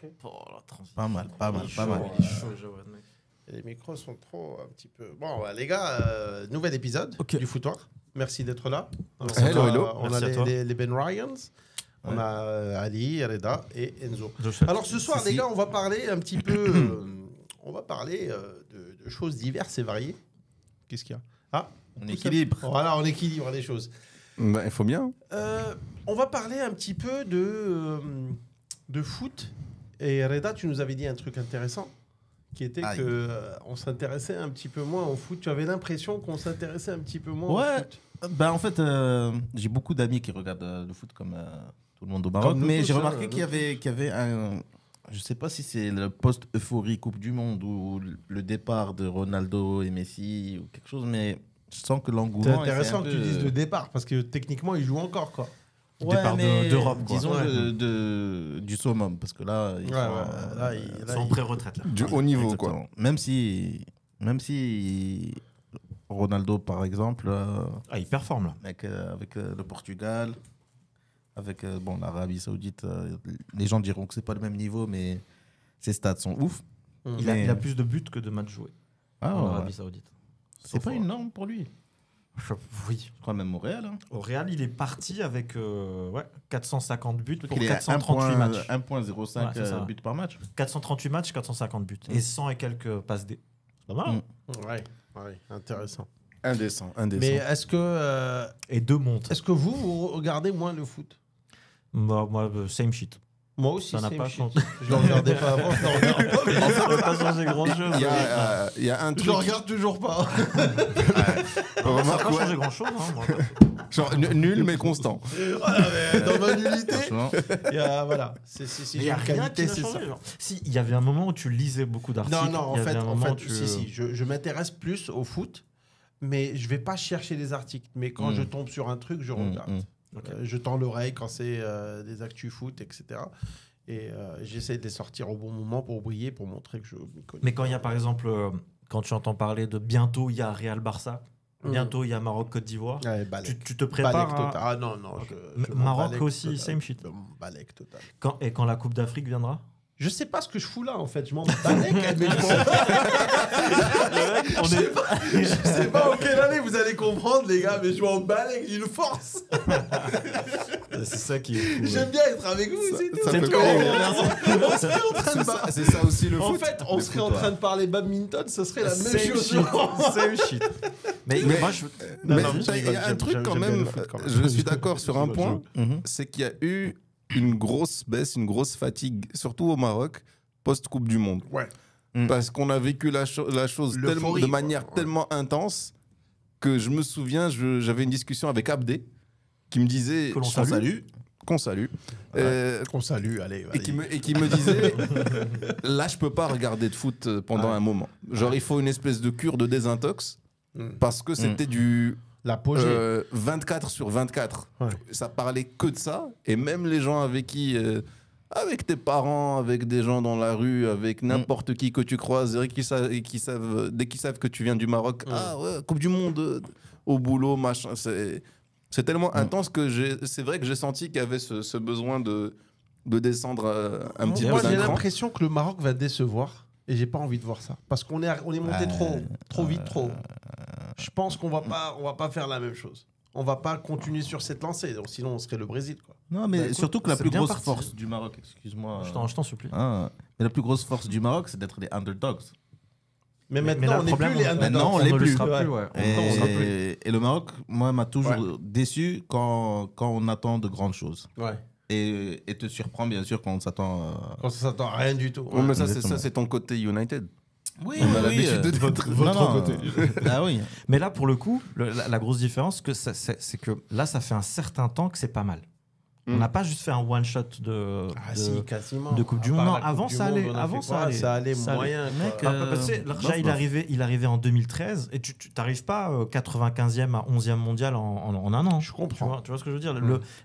Ok. Oh, la transition. Pas mal. Il est chaud, Jawad, mec. Et les micros sont trop un petit peu. Bon, les gars, nouvel épisode du foutoir. Merci d'être là. Hello. On Merci a à toi. les Ben Ryans. On a Ali, Reda et Enzo. Joshua. Alors ce soir, les gars, on va parler un petit peu. On va parler de choses diverses et variées. Qu'est-ce qu'il y a? Ah, On équilibre. Voilà, on équilibre les choses. Bah, il faut bien. On va parler un petit peu de foot. Et Reda, tu nous avais dit un truc intéressant, qui était Aïe. que on s'intéressait un petit peu moins au foot. Tu avais l'impression qu'on s'intéressait un petit peu moins au Ouais. foot. Ben, en fait, j'ai beaucoup d'amis qui regardent le foot comme tout le monde au Maroc. Comme nous Mais tous, j'ai hein, remarqué nous qu'il y avait un. Je sais pas si c'est le post-euphorie Coupe du Monde ou le départ de Ronaldo et Messi ou quelque chose, mais je sens que C'est l'engouement. intéressant un que peu- tu dises le départ, parce que techniquement, il joue encore, quoi. Ouais, Départ mais d'Europe, quoi. disons Ouais. du summum, parce que là, ils sont, là, Ils sont en pré-retraite, là. Du haut niveau, quoi. exactement. Même si Ronaldo, par exemple, Ah, il performe, là. avec le Portugal, avec l'Arabie Saoudite, les gens diront que c'est pas le même niveau, mais ses stats sont ouf. Il a plus de buts que de matchs joués Ah, en ouais. Arabie Saoudite. C'est pas une norme pour lui. Oui. Je crois même au Real. Hein. Au Real, il est parti avec 450 buts pour Il est à 438 matchs. 1,05 Ouais, c'est ça. buts par match. 438 matchs, 450 buts. Et 100 et quelques passes D. C'est pas mal. hein. Ouais, intéressant. Indécent. Mais est-ce que, Et 2 montes. vous regardez moins le foot? Moi, same shit. Moi aussi, Ça n'a c'est pas une shit. changé. Je le regardais pas avant, je le regarde pas. mais Ça n'a pas changé grand-chose. Il y a un Je truc. le regarde toujours pas. Ça n'a Remarque, pas ouais. changé grand-chose. Moi. Genre, nul mais constant. Voilà, mais dans ma nullité, Franchement. il y a, voilà, c'est Il n'y a une rien qualité, qui n'a c'est ça. changé. Genre. Si, il y avait un moment où tu lisais beaucoup d'articles. Non, en il y avait fait, un moment où tu... je m'intéresse plus au foot, mais je vais pas chercher les articles. Mais quand je tombe sur un truc, je regarde. Ok. Je tends l'oreille quand c'est des actus foot, etc. Et j'essaie de les sortir au bon moment pour briller, pour montrer que je m'y connais. Mais quand il y a, par exemple, quand tu entends parler de bientôt, il y a Real-Barça, bientôt, il y a Maroc-Côte d'Ivoire, Ouais, Balek. tu te prépares Balek à... total. Ah non, je m'en Maroc balek aussi, total. same shit. Balek total. Quand la Coupe d'Afrique viendra Je sais pas ce que je fous là en fait, je m'en balek, mais je m'en je sais pas en quelle année vous allez comprendre les gars, mais je m'en balek, j'ai une force. C'est ça qui est... J'aime bien être avec vous, c'est tout. ça C'est fait tout. plaisir. On serait en train de C'est ça aussi le En foot. fait, on serait en train de parler badminton, ce serait la même Same chose. shit. Same shit. Mais moi, je... Mais non, il y a un truc quand j'aime bien même, le foot quand même. je suis d'accord sur un Je point, Mhm. c'est qu'il y a eu une grosse baisse, une grosse fatigue, surtout au Maroc, post-Coupe du Monde. Ouais. Parce qu'on a vécu la chose tellement, L'euphorie, de quoi. manière Ouais. tellement intense que je me souviens, j'avais une discussion avec Abdé qui me disait Que l'on qu'on salue. qu'on salue, Qu'on salue, allez. et qui me disait là je peux pas regarder de foot pendant un moment. Genre il faut une espèce de cure de désintox parce que c'était du L'apogée. 24 sur 24. Ouais. Ça parlait que de ça. Et même les gens avec qui, avec tes parents, avec des gens dans la rue, avec n'importe qui que tu croises, et qui savent, dès qu'ils savent que tu viens du Maroc, ah ouais, Coupe du Monde, au boulot, machin. C'est tellement intense que c'est vrai que j'ai senti qu'il y avait ce besoin de descendre un petit Moi, peu j'ai d'un cran. l'impression que le Maroc va décevoir. Et j'ai pas envie de voir ça. Parce qu'on est monté trop vite, trop haut. Je pense qu'on va pas faire la même chose. On va pas continuer sur cette lancée. Donc, sinon, on serait le Brésil. Quoi. Non, mais écoute, surtout que la c'est plus bien grosse parti. force du Maroc, excuse-moi. Je t'en supplie. Mais la plus grosse force du Maroc, c'est d'être des underdogs. Mais Mais maintenant, là, on le n'est problème, plus les on- underdogs. maintenant, on ne l'est le plus. sera plus, ouais. Maintenant, on sera plus. Et le Maroc, moi, m'a toujours déçu quand on attend de grandes choses. Ouais. Et te surprend, bien sûr, quand on s'attend. Quand ça s'attend à rien du tout. Ouais, mais ça, Exactement. c'est ton côté United. Oui, On a l'habitude de votre côté. Ah oui. Mais là, pour le coup, la grosse différence, c'est que là, ça fait un certain temps que c'est pas mal. On n'a pas juste fait un one-shot de quasiment. de Coupe du À Monde. part Non, la avant, Coupe du ça Monde, allait. on a Avant, fait ça quoi allait. Ça allait Ça allait. moyen. Mec, quoi. Parce que bof, Raja, il arrivait en 2013 et tu n'arrives pas 95e à 11e mondial en un an. Je comprends. Tu vois ce que je veux dire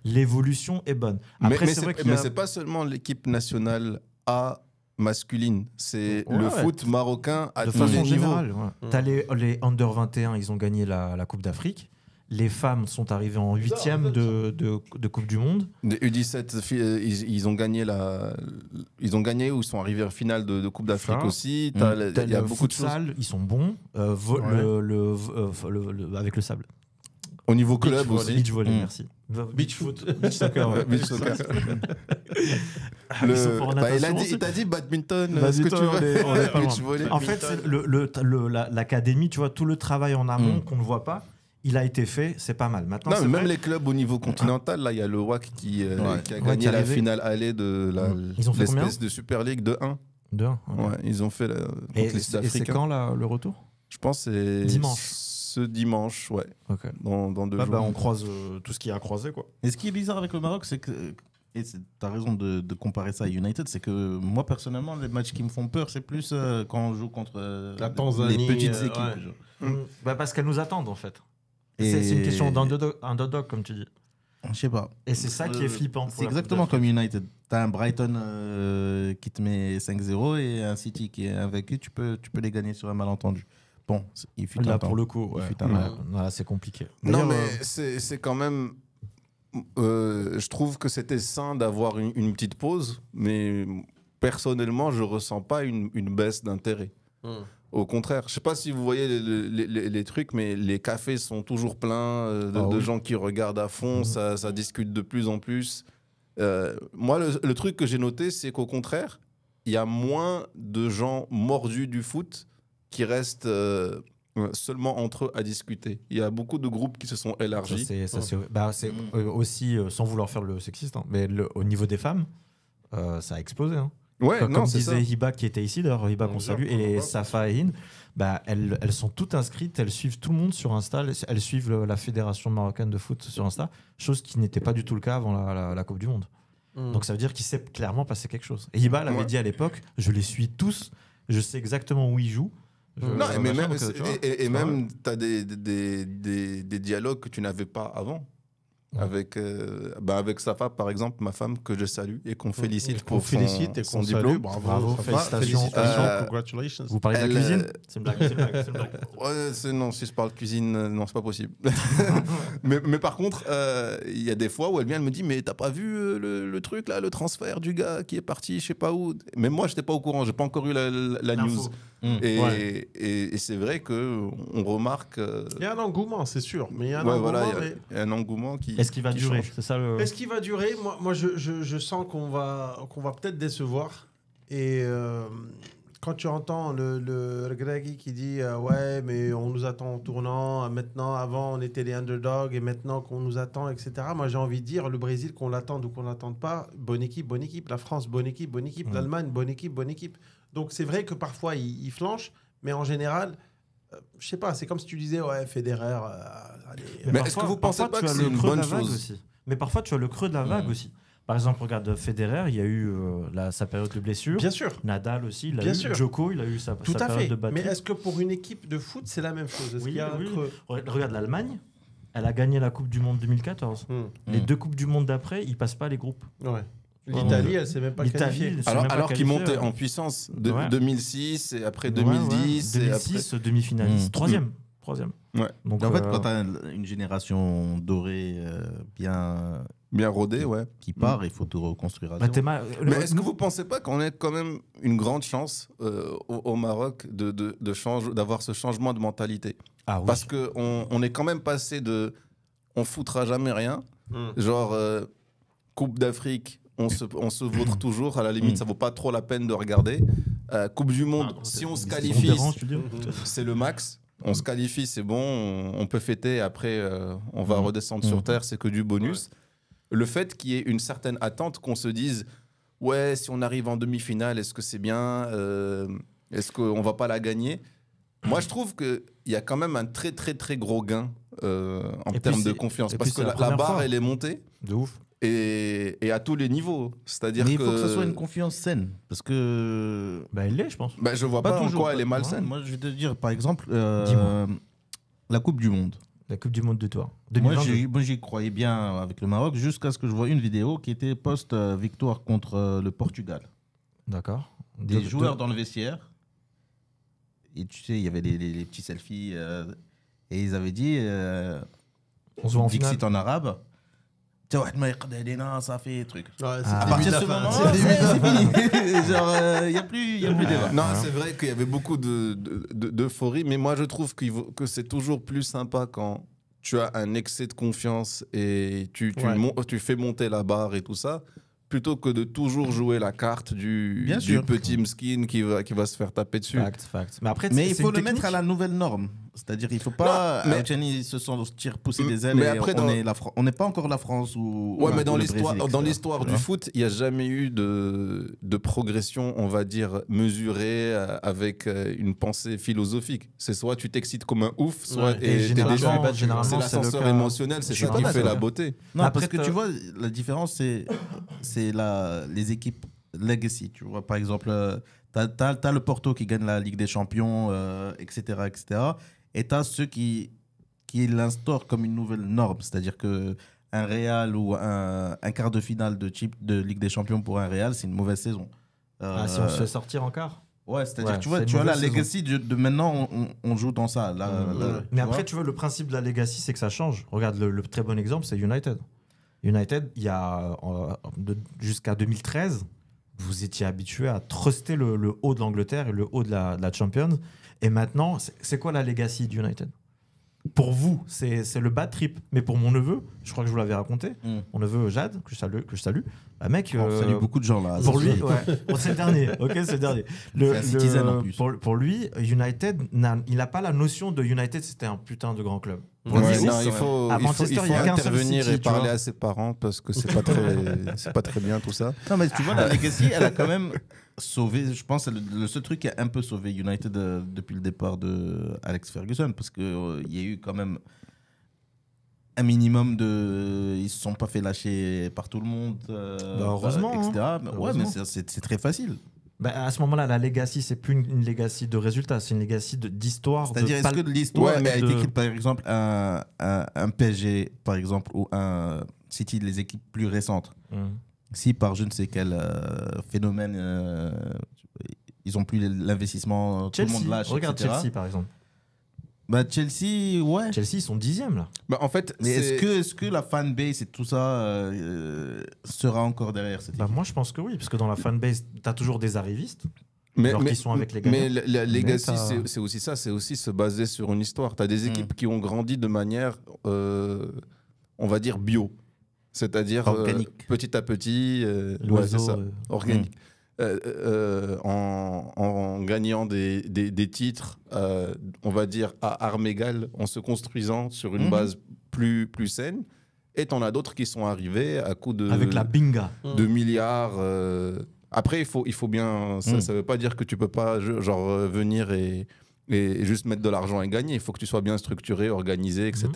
L'évolution est bonne. Mais Après, c'est vrai qu'il y a... c'est pas seulement l'équipe nationale A masculine, c'est Ouais, le ouais. foot marocain à de tous façon les niveaux. générale, ouais. T'as les Under 21, ils ont gagné la Coupe d'Afrique. Les femmes sont arrivées en 8e de Coupe du Monde. Les U17, ils ont gagné ils ont gagné ou ils sont arrivés en finale de Coupe d'Afrique Ça. aussi. T'as Il y a le beaucoup de choses. futsal, ils sont bons. Avec le sable. Au niveau Beach club volley. aussi. Beach volley, Mm. merci. Beach foot. Beach soccer, ouais. Beach soccer. Ils sont forts en natation Il t'a dit badminton, ce Badminton, que tu veux. on est pas Beach loin. volley. En fait, c'est l'académie, tu vois, tout le travail en amont qu'on ne voit pas, il a été fait, c'est pas mal. Maintenant, Non, c'est mais même vrai- les clubs au niveau continental, là, il y a le WAC qui a qui gagné est la arrivé. finale aller de Ils ont fait combien l'espèce de Super League de 1. De un, ouais. Ouais, ils ont fait contre Et les c'est Sud-Africains. quand le retour? Je pense que c'est Dimanche. ce dimanche, ouais, Ok. dans 2 Ah jours. bah, on croise tout ce qu'il y a à croiser, quoi. Et ce qui est bizarre avec le Maroc, c'est que, et t'as raison de comparer ça à United, c'est que moi personnellement, les matchs qui me font peur, c'est plus quand on joue contre La Tanzanie, les petites ouais. équipes. genre. Bah, parce qu'elles nous attendent, en fait. Et- C'est une question d'underdog, comme tu dis. Je sais pas. Et c'est ça qui est flippant. pour C'est la Coupe exactement d'Afrique. comme United. T'as un Brighton qui te met 5-0 et un City qui est invaincu, tu peux les gagner sur un malentendu. Bon, il fut un Là, temps. pour le coup, Il ouais. fut un Ouais, temps. voilà, c'est compliqué. Non, D'ailleurs, mais c'est quand même. Je trouve que c'était sain d'avoir une petite pause, mais personnellement, je ressens pas une baisse d'intérêt. Au contraire, je sais pas si vous voyez les trucs, mais les cafés sont toujours pleins de gens qui regardent à fond, ça discute de plus en plus. Moi, le truc que j'ai noté, c'est qu'au contraire, il y a moins de gens mordus du foot qui restent seulement entre eux à discuter. Il y a beaucoup de groupes qui se sont élargis. C'est aussi, sans vouloir faire le sexiste, hein, mais au niveau des femmes, ça a explosé. Hein. Ouais, Comme non, c'est ça. disait Hiba qui était ici, d'ailleurs Hiba qu'on Bien sûr, salue, on et voit. Safa et Hind, bah, elles sont toutes inscrites, elles suivent tout le monde sur Insta, elles suivent la Fédération marocaine de foot sur Insta, chose qui n'était pas du tout le cas avant la Coupe du Monde. Donc ça veut dire qu'il s'est clairement passé quelque chose. Et Hiba l'avait Ouais. dit à l'époque, je les suis tous, je sais exactement où ils jouent. Non, mais machin, même, donc, tu vois, et même tu as des dialogues que tu n'avais pas avant. Ouais. Avec Safa, par exemple, ma femme, que je salue et qu'on félicite Qu'on pour félicite et son qu'on salue. diplôme. Bravo, ça va. félicitations. Félicitations, congratulations. Vous parlez de la Elle, cuisine C'est une blague, c'est une blague, c'est une blague. Ouais, non, si je parle cuisine, non, c'est pas possible. mais par contre, il y a des fois où elle vient, elle me dit, mais t'as pas vu le truc là, le transfert du gars qui est parti, je sais pas où. Mais moi, j'étais pas au courant, j'ai pas encore eu la news. L'info. Et c'est vrai que on remarque. Il y a un engouement, c'est sûr. Mais il y a un Ouais, engouement. voilà, mais- il y a un engouement qui. Est-ce qu'il va qui durer change. C'est ça le. Est-ce qu'il va durer? Moi je sens qu'on va peut-être décevoir. Et quand tu entends le Greggy qui dit ouais, mais on nous attend en tournant, maintenant, avant on était les underdogs et maintenant qu'on nous attend, etc. Moi j'ai envie de dire le Brésil, qu'on l'attende ou qu'on l'attende pas, bonne équipe, bonne équipe. La France, bonne équipe, bonne équipe. L'Allemagne, bonne équipe, bonne équipe. Donc c'est vrai que parfois ils flanchent, mais en général, je sais pas, c'est comme si tu disais ouais, Federer. Allez, Mais est-ce que vous pensez parfois, pas tu que as c'est le une creux de bonne la vague chose aussi. Mais parfois, tu as le creux de la vague aussi. Par exemple, regarde Federer, il y a eu sa période de blessure. bien sûr. Nadal aussi, il a Bien eu. sûr. Djoko, il a eu sa Tout à période fait. de batterie. Mais est-ce que pour une équipe de foot, c'est la même chose? Est-ce Oui, qu'il y a un oui. creux? Regarde l'Allemagne, elle a gagné la Coupe du Monde 2014. Les 2 Coupes du Monde d'après, ils passent pas les groupes. Ouais. L'Italie, elle s'est même pas L'Italie, qualifiée. elle s'est même pas Alors qu'ils qualifiée, montaient ouais. en puissance Ouais. 2006 et après Ouais, 2010 ouais. et 2006, demi-finaliste. Troisième. Ouais. Donc, En fait, quand tu as une génération dorée bien rodé, ouais. qui part, il faut tout reconstruire à bah, zéro. t'es mal- Mais est-ce que vous pensez pas qu'on a quand même une grande chance au Maroc d'avoir ce changement de mentalité? Ah oui. Parce que on est quand même passé de on foutra jamais rien, genre Coupe d'Afrique, on se vautre toujours, à la limite ça vaut pas trop la peine de regarder. Coupe du Monde, si on se qualifie, c'est le max. On se qualifie, c'est bon, on peut fêter, après on va redescendre sur terre, c'est que du bonus. Le fait qu'il y ait une certaine attente, qu'on se dise ouais, si on arrive en demi-finale, est-ce que c'est bien, est-ce qu'on va pas la gagner? Moi, je trouve qu'il y a quand même un très très très gros gain en Et termes puis de c'est- confiance, et parce puis que c'est la la première barre fois. elle est montée De ouf. et à tous les niveaux. C'est-à-dire Mais il que faut que ce soit une confiance saine. Parce que. Bah, elle l'est, je pense. bah, je vois pas, en quoi elle est malsaine. Moi, je vais te dire, par exemple, Dis-moi. la Coupe du Monde. La Coupe du Monde de toi. Moi, 2022. j'y croyais bien avec le Maroc jusqu'à ce que je vois une vidéo qui était post-victoire contre le Portugal. D'accord. Des joueurs dans le vestiaire. Et tu sais, il y avait les petits selfies. Et ils avaient dit On se voit en finale. Dixit en arabe. Tu vois, ça fait truc. Ouais, c'est Ah. le À début partir de de la ce fin. moment, C'est le début de la fin. c'est fini. Genre, il n'y a plus débat. Non, c'est vrai qu'il y avait beaucoup d'euphorie, mais moi je trouve que c'est toujours plus sympa quand tu as un excès de confiance et tu fais monter la barre et tout ça, plutôt que de toujours jouer la carte du sûr. petit mesquine qui va se faire taper dessus. Fact. Mais après, Mais il c'est faut une le mettre à technique. la nouvelle norme. C'est-à-dire, il ne faut pas. Non, mais- Gianni se sentir pousser des ailes. Mais Et après, on n'est pas encore la France ou. Ouais, mais ou dans le l'histoire, Brésil, dans etc. l'histoire Tu du vois. foot, il n'y a jamais eu de progression, on va dire, mesurée avec une pensée philosophique. C'est soit tu t'excites comme un ouf, soit Ouais. Et t'es généralement, déjà généralement, c'est c'est le l'ascenseur cas. émotionnel, c'est Je suis ça pas qui fait d'accord. la beauté. Non, Après, parce que tu vois, la différence, c'est les équipes legacy. Tu vois, par exemple, t'as le Porto qui gagne la Ligue des Champions, etc., etc. Et t'as ceux qui l'instaurent comme une nouvelle norme. C'est-à-dire que un Real ou un quart de finale de Ligue des Champions pour un Real, c'est une mauvaise saison. Si on se fait sortir en quart. Ouais, c'est-à-dire Ouais, que tu vois, c'est une la mauvaise saison. legacy de maintenant, on joue dans ça. Là, Mais tu après, vois. tu vois, le principe de la legacy, c'est que ça change. Regarde, le très bon exemple, c'est United. United, il y a jusqu'à 2013, vous étiez habitué à truster le haut de l'Angleterre et le haut de la Champions. Et maintenant, c'est quoi la legacy d'United? Pour vous, c'est le bad trip. Mais pour mon neveu, je crois que je vous l'avais raconté, mon neveu Jade, que je salue, bah mec, On salue beaucoup de gens là. pour c'est lui, sûr. ouais. Bon, c'est le dernier. Ok, c'est le dernier. C'est un Citizen en plus. Pour lui, United, il n'a pas la notion de United, c'était un putain de grand club. Ouais, Ouais, oui, non, c'est il vrai. faut, À il faut, Manchester, il faut il y a qu'un seul intervenir City, et tu parler vois. à ses parents parce que c'est pas très bien tout ça. Non, mais tu vois, la legacy, elle a quand même sauvé. Je pense que le seul truc qui a un peu sauvé United depuis le départ de Alex Ferguson, parce qu'il y a eu quand même un minimum de. Ils se sont pas fait lâcher par tout le monde. Heureusement, etc. hein. Mais ouais, Heureusement. mais c'est très facile. Bah, à ce moment-là, la legacy, c'est plus une legacy de résultats, c'est une legacy d'histoire. C'est-à-dire, est-ce que l'histoire Ouais, mais a été de- écrite, par exemple, un PSG, par exemple, ou un City, les équipes plus récentes? Si par je ne sais quel phénomène, ils ont plus l'investissement, tout le Chelsea, monde lâche, regarde etc. Chelsea par exemple. Bah, Chelsea, ouais. Chelsea, ils sont 10e là. Bah, en fait, Mais c'est- est-ce que la fanbase et tout ça sera encore derrière cette Bah, équipe? moi, je pense que oui, parce que dans la fanbase, t'as toujours des arrivistes. mais, genre mais- qui sont avec les mais gagnants. la legacy, Mais t'as- c'est aussi ça, c'est aussi se baser sur une histoire. Tu as des équipes qui ont grandi de manière, on va dire, bio. C'est-à-dire Organique. petit à petit, ouais, L'oiseau, c'est ça, organique. En gagnant des titres, on va dire, à armes égales, en se construisant sur une base plus saine. Et t'en as d'autres qui sont arrivés à coup avec la binga. de milliards. Après, il faut bien. Ça veut pas dire que tu peux pas venir et juste mettre de l'argent et gagner. Il faut que tu sois bien structuré, organisé, etc.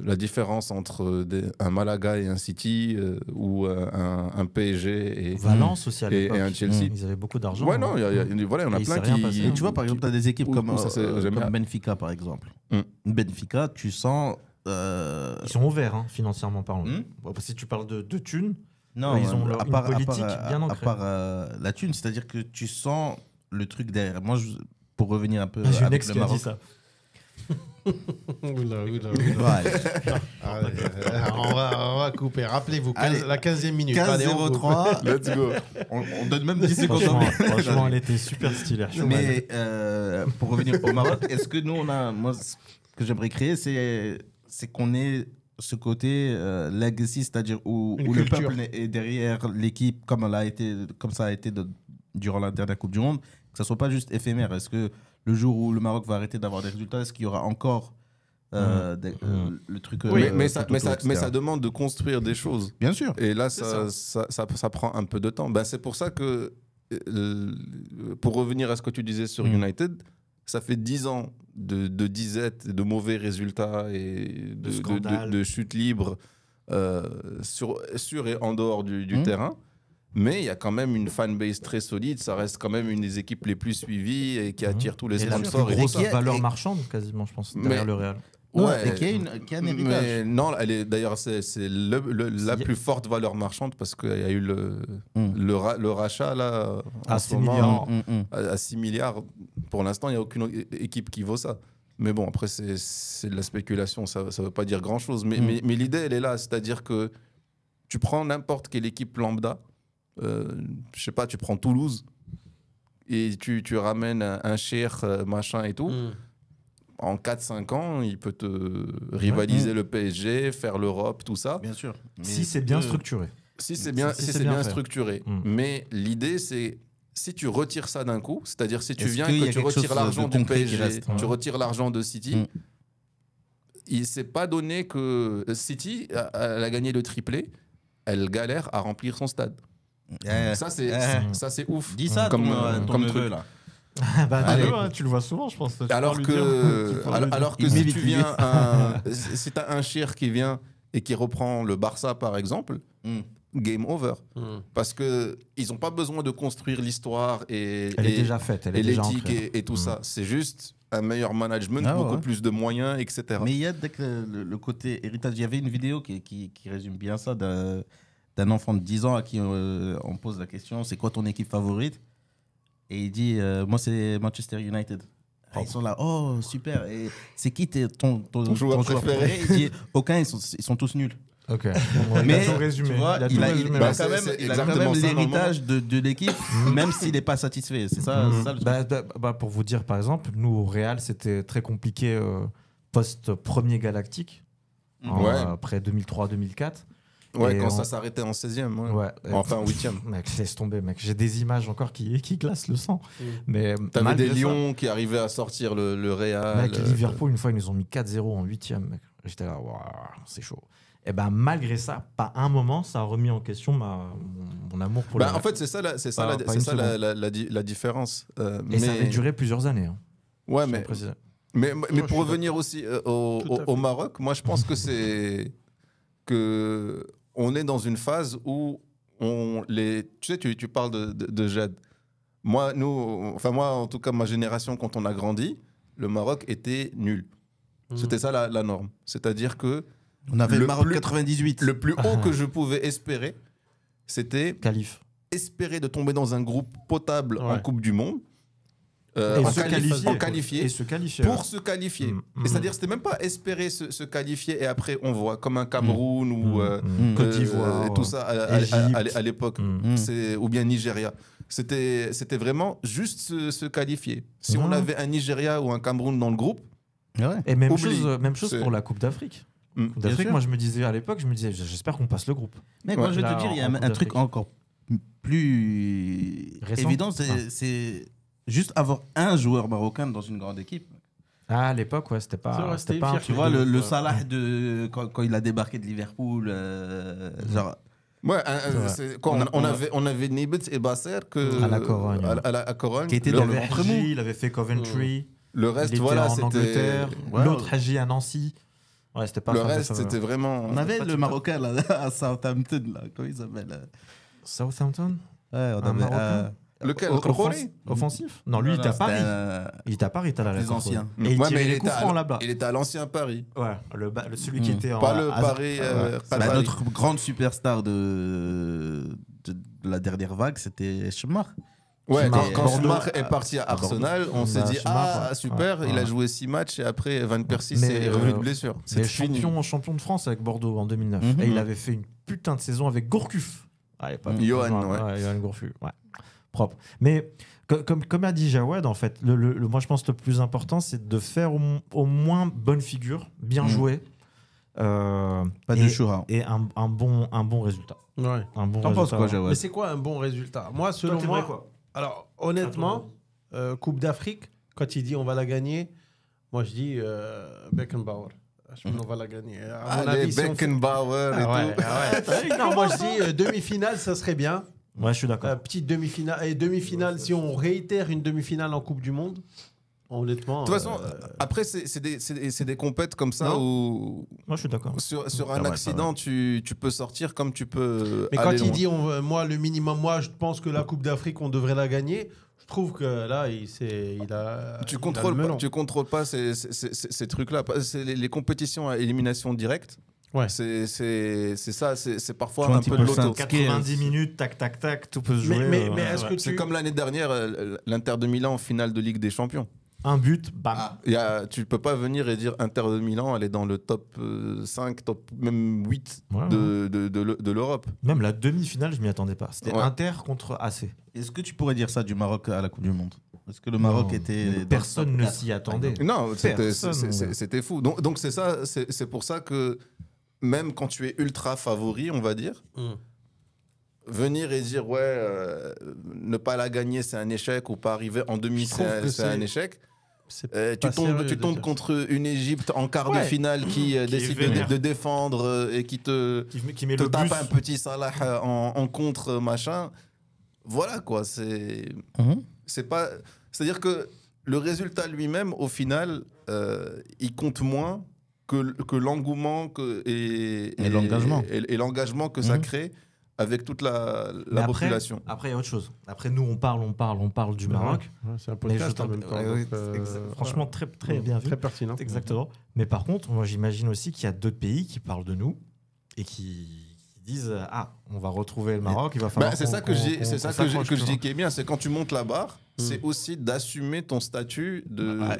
La différence entre un Malaga et un City ou un PSG et. Valence aussi à et l'époque. un Chelsea. Ils avaient beaucoup d'argent. Ouais, non, il y a Et plein il s'est rien qui. passé. Et tu vois, par exemple, tu as des équipes comme, ça, j'aime comme bien. Benfica, par exemple. Mm. Benfica, tu sens. Ils sont ouverts, hein, financièrement parlant. Bon, si tu parles de thunes, Non, ils ont à une part, politique bien à ancrée. part la thune, c'est-à-dire que tu sens le truc derrière. Moi, pour revenir un peu j'ai une avec ex le qui a dit Maroc. ça. Oula. Ouais. On va couper. Rappelez-vous, Allez. la 15e minute. Allez, on coupe. 15-03. Let's go. On donne même 10 secondes. Franchement, elle était super stylée. Mais pour revenir au Maroc, est-ce que nous, moi, ce que j'aimerais créer, c'est qu'on ait ce côté legacy, c'est-à-dire où Une le culture. peuple est derrière l'équipe comme ça a été durant la dernière Coupe du Monde, que ça soit pas juste éphémère. Est-ce que le jour où le Maroc va arrêter d'avoir des résultats, est-ce qu'il y aura encore le truc Mais ça etc. demande de construire des choses. Bien sûr. Et là, ça prend un peu de temps. Ben, c'est pour ça que, pour revenir à ce que tu disais sur United, ça fait 10 ans de disette, de mauvais résultats et scandales. de chutes libres sur et en dehors du terrain. Mais il y a quand même une fanbase très solide. Ça reste quand même une des équipes les plus suivies et qui attire tous les Et la sponsors. plus et tout grosse ça. valeur marchande, quasiment, je pense, derrière le Real. Et qu'il y a un héritage. Mais non, d'ailleurs, c'est la plus forte valeur marchande parce qu'il y a eu le rachat là, À en 6 ce moment, milliards. à 6 milliards. Pour l'instant, il n'y a aucune équipe qui vaut ça. Mais bon, après, c'est de la spéculation, ça ne veut pas dire grand-chose. Mais l'idée, elle est là. C'est-à-dire que tu prends n'importe quelle équipe lambda, je sais pas, tu prends Toulouse et tu ramènes un Cher, machin et tout. En 4-5 ans, il peut te rivaliser le PSG, faire l'Europe, tout ça. Bien sûr. Si c'est bien structuré. Si c'est bien fait. structuré. Mais l'idée, c'est si tu retires ça d'un coup, c'est-à-dire si tu Est-ce viens qu'il y que a tu quelque retires chose l'argent de du concret qui PSG, reste, tu retires l'argent de City, il s'est pas donné que City, elle a gagné le triplé, elle galère à remplir son stade. Ça, c'est ouf. Dis ça comme ton neveu, truc. là. Tu le vois souvent, je pense. Alors que si tu viens, si t'as un Cher qui vient et qui reprend le Barça par exemple, game over. Parce que ils ont pas besoin de construire l'histoire et elle est déjà faite, elle est déjà l'éthique ancrée. et tout ça. C'est juste un meilleur management, beaucoup plus de moyens, etc. Mais il y a le côté héritage. Il y avait une vidéo qui résume bien ça d'un enfant de 10 ans à qui on pose la question, c'est quoi ton équipe favorite? Et il dit, moi c'est Manchester United. Ah, ils sont là, oh super. Et c'est qui ton joueur préféré? Il dit, aucun, ils sont tous nuls. Ok. Mais il a tout résumé. tu vois, il a quand même l'héritage de l'équipe, même s'il n'est pas satisfait. C'est ça, ça le truc. Pour vous dire, par exemple, nous au Real, c'était très compliqué post-premier galactique, après 2003-2004. Ouais, et quand ça s'arrêtait en 16e. Enfin, en 8e. Mec, laisse tomber, mec. J'ai des images encore qui glacent le sang. Mais t'avais des Lions qui arrivaient à sortir le Real. Mec, Liverpool, une fois, ils nous ont mis 4-0 en 8e, mec. J'étais là, waouh, c'est chaud. Et ben malgré ça, pas un moment, ça a remis en question mon amour pour le Real. En fait, c'est ça la différence. Et ça avait duré plusieurs années. Ouais, mais pour revenir aussi au Maroc, moi, je pense que c'est on est dans une phase où tu sais, tu parles de Jad. Moi, en tout cas, ma génération, quand on a grandi, le Maroc était nul. C'était ça la norme. C'est-à-dire que on avait le Maroc 98. Le plus haut que je pouvais espérer, c'était espérer de tomber dans un groupe potable en Coupe du Monde. En qualifier. Et se qualifier. Pour se qualifier. Et c'est-à-dire, c'était même pas espérer se qualifier et après on voit comme un Cameroun ou Côte d'Ivoire et tout ça à l'époque, ou bien Nigeria. C'était vraiment juste se qualifier. Si on avait un Nigeria ou un Cameroun dans le groupe, et même chose pour la Coupe d'Afrique. Coupe d'Afrique, moi je me disais à l'époque, j'espère qu'on passe le groupe. Mais moi je vais te dire, il y a un truc encore plus évident, c'est juste avoir un joueur marocain dans une grande équipe. Ah, à l'époque, c'était pas un tu vois, le Salah quand il a débarqué de Liverpool, genre. Ouais, on avait Nibet et Basser à la Corogne. Qui était dans le ventre mou. Il avait fait Coventry. Le reste, il était en Angleterre. L'autre Haji à Nancy. Ouais, c'était pas le reste, c'était vraiment. On avait le Marocain là, à Southampton, là. Comment il s'appelle Southampton. Ouais, on avait. Lequel? Offensif? Non, lui, il était à Paris. Il était à Paris, t'as les anciens. Et il tirait les coups francs là-bas. Il était à l'ancien Paris. Ouais, celui qui était en. Pas le Paris. Notre grande superstar de la dernière vague, c'était Schmar. Ouais, quand Schmar est parti à Arsenal, on s'est dit super, il a joué 6 matchs et après Van Persie s'est revenu de blessure. C'est champion de France avec Bordeaux en 2009. Et il avait fait une putain de saison avec Gourcuff. Johan Gourcuff, ouais. Propre. Mais comme a dit Jawad, en fait, moi je pense que le plus important, c'est de faire au moins bonne figure, bien jouer. Pas de choura. Et un bon résultat. Ouais. T'en penses quoi, Jawad? Mais c'est quoi un bon résultat? Moi, selon moi, quoi? Alors, honnêtement, Coupe d'Afrique, quand il dit on va la gagner, moi je dis Beckenbauer. On va la gagner. Allez, Beckenbauer et tout. Non, moi je dis demi-finale, ça serait bien. Ouais, je suis d'accord. Petite demi-finale. Et demi-finale, si on réitère une demi-finale en Coupe du Monde, honnêtement. De toute façon, après, c'est des compètes comme ça où. Moi, je suis d'accord. Sur un accident, tu peux sortir comme tu peux. Mais quand il dit, moi, le minimum, moi, je pense que la Coupe d'Afrique, on devrait la gagner. Je trouve que là, il a. Tu contrôles pas ces trucs-là. C'est les compétitions à élimination directe. Ouais. C'est ça, c'est parfois un peu de l'auto. 90 minutes, tac, tac, tac, tout peut se jouer. Mais est-ce que c'est comme l'année dernière, l'Inter de Milan en finale de Ligue des Champions. Un but, bam. Tu peux pas venir et dire Inter de Milan, elle est dans le top 5, top même 8 Ouais, de l'Europe. Même la demi-finale, je m'y attendais pas. C'était Ouais. Inter contre AC. Est-ce que tu pourrais dire ça du Maroc à la Coupe du Monde? Est-ce que le Maroc Non, était. dans le personne top ne 4, s'y par attendait. exemple? Non, Personne. c'était fou. Donc c'est ça, c'est pour ça que même quand tu es ultra favori, on va dire, venir et dire ne pas la gagner c'est un échec ou pas arriver en demi Je trouve que c'est un échec. C'est Tu pas sérieux de tombes dire contre une Égypte en quart de Ouais. finale qui décide vénère. de défendre et qui te Qui met te le tape bus. un petit Salah en contre machin. Voilà quoi, c'est pas, c'est-à-dire que le résultat lui-même au final il compte moins que l'engouement et l'engagement. et l'engagement que ça crée avec toute la Mais population. Après, il y a autre chose. Après, nous, on parle du Maroc. Ouais, c'est un Mais je podcast en t'en- même temps. ouais, donc, franchement, très, très bien vu. Très pertinent. Exactement. Mais par contre, moi, j'imagine aussi qu'il y a d'autres pays qui parlent de nous et qui disent on va retrouver le Maroc, il va falloir. C'est ça que je dis, c'est ça que s'accroche, je tu vois. dis qui est bien, c'est quand tu montes la barre, c'est aussi d'assumer ton statut de Ouais,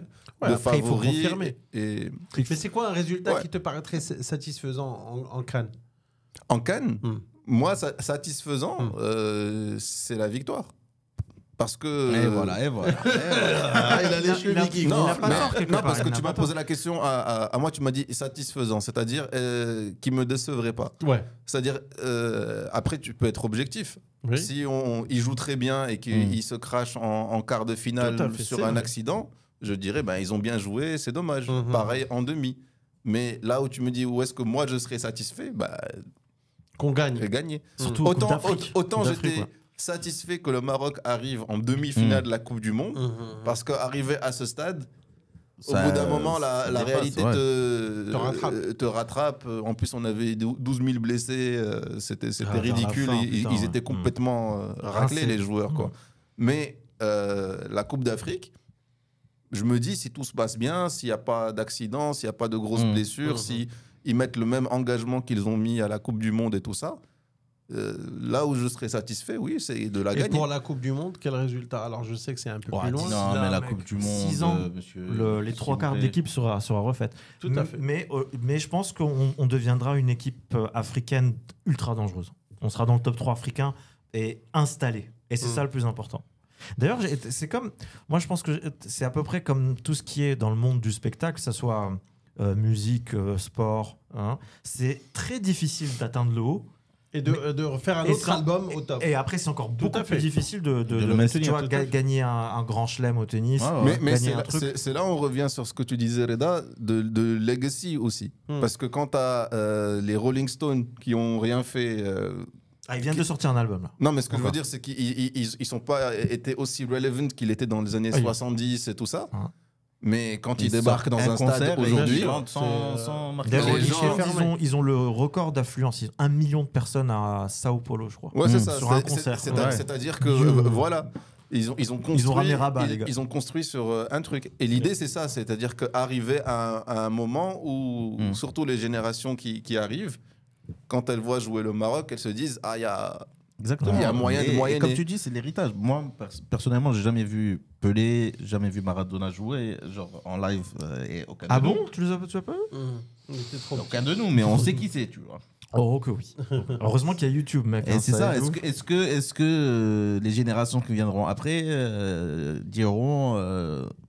après, il faut favori confirmer. et Mais c'est quoi un résultat Ouais. qui te paraîtrait satisfaisant en Cannes? en Cannes. Moi, satisfaisant, Hmm. c'est la victoire. Parce que. Et voilà. Il a les cheveux qui Non, Il a pas tort, quelque non, part, parce il que n'a tu pas m'as tort. posé la question à moi, tu m'as dit satisfaisant, c'est-à-dire qui me décevrait pas. Ouais. C'est-à-dire, après, tu peux être objectif. Oui. Si il joue très bien et qu'il se crache en quart de Tout à finale fait, sur c'est un vrai. accident, je dirais, ils ont bien joué, c'est dommage. Mhm. Pareil en demi. Mais là où tu me dis où est-ce que moi je serais satisfait, Qu'on gagne. j'ai gagné. Surtout Coupe d'Afrique. Autant Coupe d'Afrique, j'étais ouais. satisfait que le Maroc arrive en demi-finale de la Coupe du Monde, parce qu'arriver à ce stade, au bout d'un moment, la dépasse, réalité ouais. te rattrape. En plus, on avait 12 000 blessés, c'était vers la ridicule. fin, Ils putain, étaient ouais. complètement raclés, Rincés. les joueurs. Quoi. Mais la Coupe d'Afrique, je me dis, si tout se passe bien, s'il n'y a pas d'accident, s'il n'y a pas de grosses blessures, si ils mettent le même engagement qu'ils ont mis à la Coupe du Monde et tout ça, là où je serais satisfait, oui, c'est de la Et gagner. pour la Coupe du Monde, quel résultat? Alors, je sais que c'est un peu Ouais, plus loin. dix- Non, Là, mais la mec, Coupe du Monde, 6 ans, monsieur. Les s'il 3 vous quarts plaît. d'équipe sera refaite. Tout à fait. Mais je pense qu'on deviendra une équipe africaine ultra dangereuse. On sera dans le top 3 africain et installé. Et c'est ça le plus important. D'ailleurs, c'est comme. Moi, je pense que c'est à peu près comme tout ce qui est dans le monde du spectacle, que ce soit musique, sport. Hein. C'est très difficile d'atteindre le haut. Et de refaire un Et autre ça- album au top. Et après, c'est encore beaucoup à fait. plus difficile de le maintenir, tu vois, tout à fait. gagner un grand chelem au tennis. Ouais, ouais. Mais gagner c'est un là, truc. c'est là où on revient sur ce que tu disais, Reda, de legacy aussi. Parce que quand tu as les Rolling Stones qui ont rien fait. Ils viennent de sortir un album là. Non, mais ce que je veux Encore. dire, c'est qu'ils sont pas été aussi relevant qu'ils étaient dans les années 70 et tout ça. Ouais. Mais quand ils Ils débarquent dans sortent un stade concert et aujourd'hui. ils chantent c'est, sans marquer. Les Les Rolling gens Stones, fermés. ils ont le record d'affluence. Ils ont 1 million de personnes à Sao Paulo, je crois. Ouais, c'est ça. Sur un concert. Ouais. C'est-à-dire que, Dieu. voilà. Ils ont construit, Ils ont ramené Rabat, les gars. ils ont construit sur un truc. Et l'idée, c'est ça. C'est-à-dire qu'arriver à un moment où, surtout les générations qui arrivent, quand elles voient jouer le Maroc, elles se disent il y a Exactement. Il y a moyen de Et moyenner. comme tu dis, c'est l'héritage. Moi, personnellement, j'ai jamais vu Pelé, jamais vu Maradona jouer, genre en live et aucun Ah de nous. bon Tu as pas vu Il était trop Aucun de nous, mais on sait qui c'est, tu vois. Oh que oui. Heureusement qu'il y a YouTube, mec. Et hein, c'est ça. aide-nous. Est-ce que les générations qui viendront après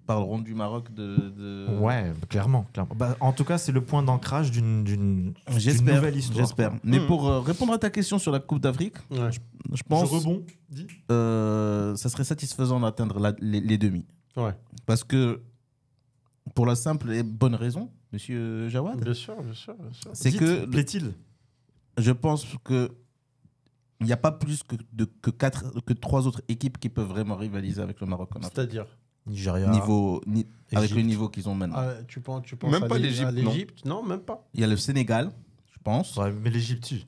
parleront du Maroc de... Ouais, clairement. Bah, en tout cas, c'est le point d'ancrage d'une J'espère. nouvelle histoire. J'espère. Mais pour répondre à ta question sur la Coupe d'Afrique, Ouais. je pense Je rebondis. Dis. ça serait satisfaisant d'atteindre les demi. Ouais. Parce que, pour la simple et bonne raison, monsieur Jawad, Bien sûr, bien sûr, bien sûr. c'est Dites, que plaît-il je pense que il n'y a pas plus que 3 autres équipes qui peuvent vraiment rivaliser avec le Maroc en Afrique. C'est-à-dire Nigeria. Avec le Égypte. niveau qu'ils ont maintenant. tu penses Même à pas l'Égypte, à non. l'Égypte non, même pas. Il y a le Sénégal, je pense. Ouais, mais l'Égypte, si.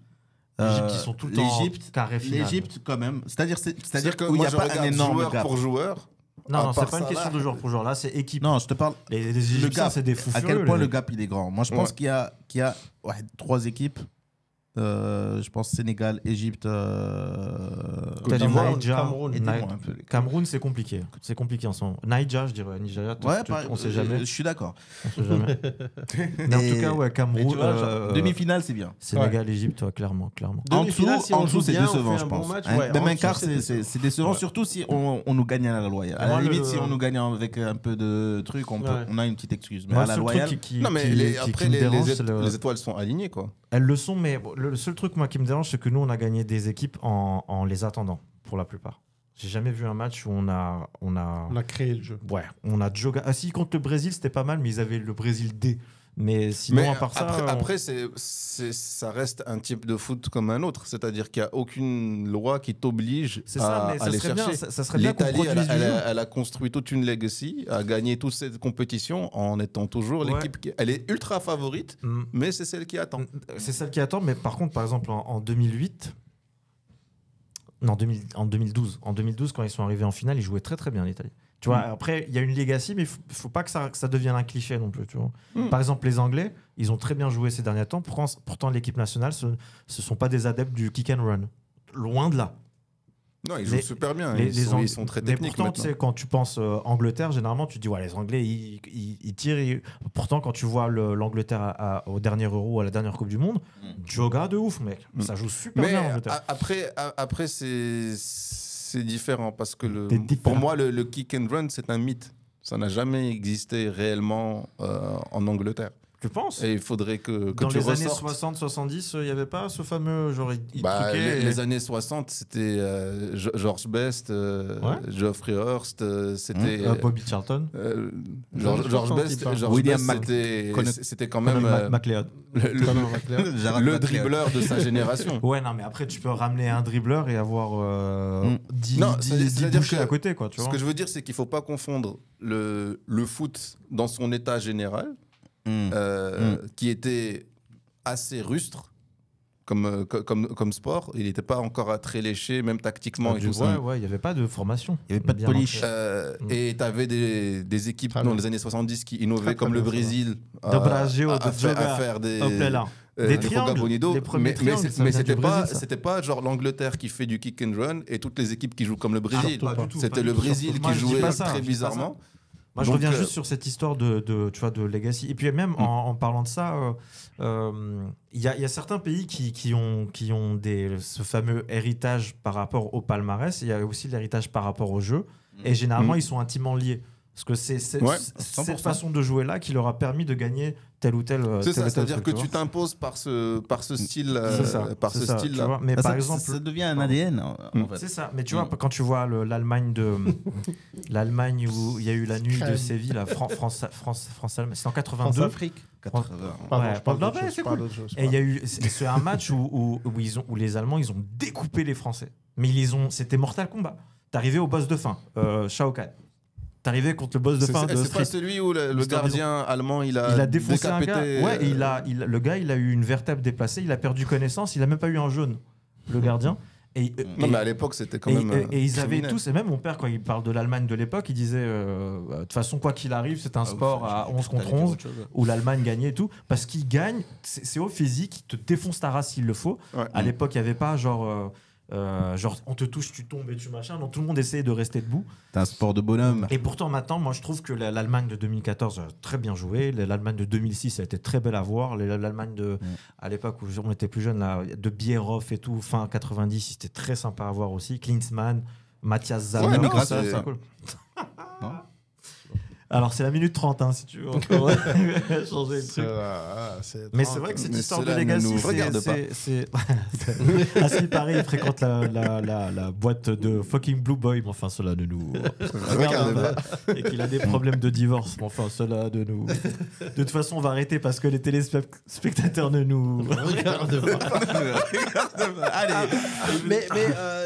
Euh, L'Égypte, ils sont tout le temps l'Égypte- carré final. L'Égypte, quand même. C'est-à-dire que qu'il n'y moi, a je pas un regarde énorme joueur gap. pour joueur. Non, À non, c'est part pas une ça, question là. de jour pour jour. Là, c'est équipe. Non, je te parle. Les Le Égyptiens, gap, c'est des fous à furieux. quel point les le mecs. gap il est grand. Moi, je pense Ouais. qu'il y a 3 équipes Je pense Sénégal, Égypte, Peut-être d'Ivoire, Niger. Cameroun. aidez-moi un peu. Cameroun, c'est compliqué. C'est compliqué en ce moment. Niger, je dirais. Nigeria, on sait jamais. Je suis d'accord. On sait jamais. Mais en tout cas, ouais, Mais Cameroun. tu vois, genre, demi-finale, c'est bien. Sénégal, Égypte, ouais, clairement. En Demi-finale, dessous, si on joue c'est bien, on décevant, fait je un bon pense. match, Hein, ouais, même en un dessous, quart, c'est c'est décevant, surtout si on nous gagne à la Loyale. À Moi, la limite, le- si on nous gagne avec un peu de trucs, Ouais. on a une petite excuse. Mais Moi, à la le seul Loyale, truc qui Non, mais après, me dérange, c'est les étoiles sont alignées, quoi. Elles le sont, mais bon, le seul truc moi qui me dérange, c'est que nous, on a gagné des équipes en les attendant, pour la plupart. J'ai jamais vu un match où on a On a créé le jeu. ouais, on a Joga. Ah si, contre le Brésil, c'était pas mal, mais ils avaient le Brésil D. Mais sinon, Mais à part ça, après, ça reste un type de foot comme un autre. C'est-à-dire qu'il n'y a aucune loi qui t'oblige c'est ça, à mais ça aller serait bien, chercher. ça serait bien qu'on L'Italie, produise du jeu. elle a construit toute une legacy, a gagné toute cette compétition en étant toujours Ouais. l'équipe qui... Elle est ultra favorite, Mm. mais c'est celle qui attend. C'est celle qui attend, mais par contre, par exemple, en 2008, non, en 2012, quand ils sont arrivés en finale, ils jouaient très très bien l'Italie. Tu vois, après, il y a une legacy, mais il faut pas que ça devienne un cliché non plus. Tu vois. Par exemple, les Anglais, ils ont très bien joué ces derniers temps. Pourtant, l'équipe nationale, ce sont pas des adeptes du kick and run. Loin de là. Non, ils jouent Les- super bien. Les Ils sont très mais techniques pourtant, tu maintenant. sais, quand tu penses Angleterre, généralement, tu te dis, ouais, les Anglais, ils tirent. Pourtant, quand tu vois l'Angleterre au dernier Euro ou à la dernière Coupe du Monde, Joga de ouf, mec. Ça joue super Mais bien, l'Angleterre. après c'est différent parce que C'est différent. pour moi, le kick and run, c'est un mythe. Ça n'a jamais existé réellement en Angleterre. Tu penses Et il faudrait que Dans tu les années ressortes. 60-70, il n'y avait pas ce fameux genre il Bah, truquait et- les années 60, c'était George Best, Geoffrey Hurst, c'était Bobby Charlton, George Best, William c'était quand même McLeod. le dribbleur de sa génération. Ouais, non, mais après, tu peux ramener un dribbleur et avoir 10 Non, c'est-à-dire bouchées que à côté, quoi, tu Ce vois. que je veux dire, c'est qu'il ne faut pas confondre le foot dans son état général, qui était assez rustre comme sport. Il n'était pas encore très léché, même tactiquement et tout ça. Ouais, il n'y avait pas de formation. Il y avait pas de Bien polish. ancré. Et tu avais des équipes Très dans bien. les années 70 qui innovaient, Très, comme très le bien, ça Brésil, De Brasil, de à Joga, faire des... hop là là. Des des triangles, Joga Bonito. les premiers triangles, ça mais vient du Brésil, ça. c'était pas genre l'Angleterre qui fait du kick and run et toutes les équipes qui jouent comme le Brésil. Pas du tout, C'était pas le du tout. Brésil Moi, qui je dis jouait pas ça, je très dis pas ça. bizarrement. Moi, je Donc, reviens juste sur cette histoire tu vois, de legacy. Et puis même en parlant de ça, il y a certains pays qui ont ce fameux héritage par rapport au palmarès. Il y a aussi l'héritage par rapport au jeu. Et généralement, ils sont intimement liés. Parce que c'est Ouais, cette 100%. façon de jouer-là qui leur a permis de gagner tel ou tel. C'est tel ça, ou tel c'est-à-dire truc, que tu tu vois. t'imposes par ce style, C'est ça, par c'est ce ça, tu style-là. vois. Mais Bah, par ça, exemple, ça devient un ADN, en fait. c'est ça. Mais tu vois, quand tu vois l'Allemagne l'Allemagne où il y a eu la nuit de Séville, la France, c'est en 82. France-Afrique. 80. Pardon, Ouais, je parle non, d'autre mais chose, c'est je parle cool. d'autre chose, Et il y a eu, c'est un match où les Allemands, ils ont découpé les Français. Mais c'était Mortal Kombat. T'arrivais au boss de fin, Shao Kahn. T'arrivais contre le boss de fin de C'est pas Street. celui où le Mr. gardien allemand il Il a défoncé un décapité. gars. Ouais, et le gars, il a eu une vertèbre déplacée, il a perdu connaissance, il a même pas eu un jaune, le gardien. Non, mais à l'époque, c'était quand même. Et ils avaient criminel. tous, et même mon père, quand il parle de l'Allemagne de l'époque, il disait de toute façon, quoi qu'il arrive, c'est un sport à 11 contre 11 où l'Allemagne gagnait et tout. Parce qu'ils gagnent, c'est au physique, ils te défoncent ta race s'il le faut. Ouais. À l'époque, il n'y avait pas genre on te touche, tu tombes et tu machin. Donc tout le monde essayait de rester debout. C'est un sport de bonhomme. Et pourtant, maintenant, moi, je trouve que l'Allemagne de 2014 a très bien joué. L'Allemagne de 2006 a été très belle à voir. L'Allemagne à l'époque où on était plus jeune, là, de Bierhoff et tout, fin 90, c'était très sympa à voir aussi. Klinsmann, Matthias Sammer. Ouais, non, tout ça, c'est- c'est cool. Non. Alors, c'est la minute 30, hein, si tu veux encore changer le truc. Mais c'est vrai que cette Mais histoire de cela ne legacy, nous regarde pas. Ah si, pareil, il fréquente la boîte de fucking Blue Boy, mais enfin, cela ne nous regarde pas. Et qu'il a des problèmes de divorce, mais enfin, cela de nous... De toute façon, on va arrêter parce que les téléspectateurs ne nous regardent pas. Allez. Mais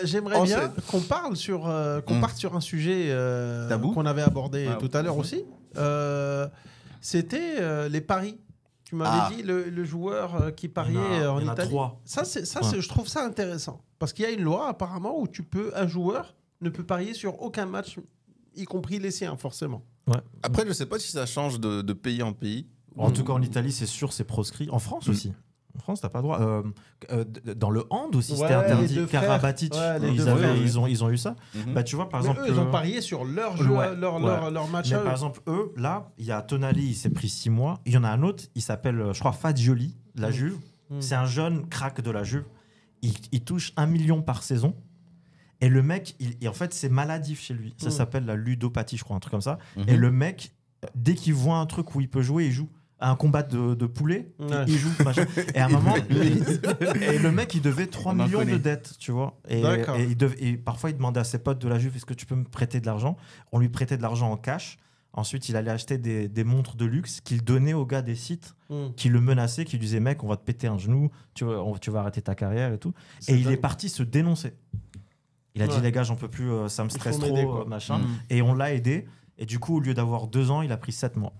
j'aimerais bien Enchaîne. qu'on parle qu'on parte sur un sujet Tabou. qu'on avait abordé Ah, tout à l'heure aussi. C'était les paris. Tu m'avais dit le joueur qui pariait en Il y en a Italie. 3. Je trouve ça intéressant parce qu'il y a une loi apparemment où un joueur ne peut parier sur aucun match, y compris les siens forcément. Après, je sais pas si ça change de pays en pays. En tout cas, en Italie, c'est sûr, c'est proscrit. En France aussi. En France, t'as pas le droit. Dans le hand aussi, c'était Ouais, les interdit. deux frères. Karabatic, Ouais, les deux frères. ils ont eu ça. Mhm. Bah, tu vois, par Mais exemple. eux, ils ont parié sur leur jeu, ouais, leur match Mais à eux. par exemple, eux, là, il y a Tonali, il s'est pris 6 mois. Il y en a un autre, il s'appelle, je crois, Fagioli, de la Juve. C'est un jeune crack de la Juve. Il touche 1 million par saison. Et le mec, et en fait, c'est maladif chez lui. Ça s'appelle la ludopathie, je crois, un truc comme ça. Et le mec, dès qu'il voit un truc où il peut jouer, il joue. À un combat de poulet, Ouais. il joue. Machin. Et à un moment, et le mec, il devait 3 On en millions de connaît. dettes, tu vois. D'accord. Et parfois, il demandait à ses potes de la Juve, est-ce que tu peux me prêter de l'argent? On lui prêtait de l'argent en cash. Ensuite, il allait acheter des montres de luxe qu'il donnait aux gars des sites qui le menaçaient, qui lui disaient, mec, on va te péter un genou, tu vas arrêter ta carrière et tout. Et il est parti se dénoncer. Il a dit, les gars, j'en peux plus, ça me stresse m'aider, trop, quoi. machin. Et on l'a aidé. Et du coup, au lieu d'avoir 2 ans, il a pris 7 mois.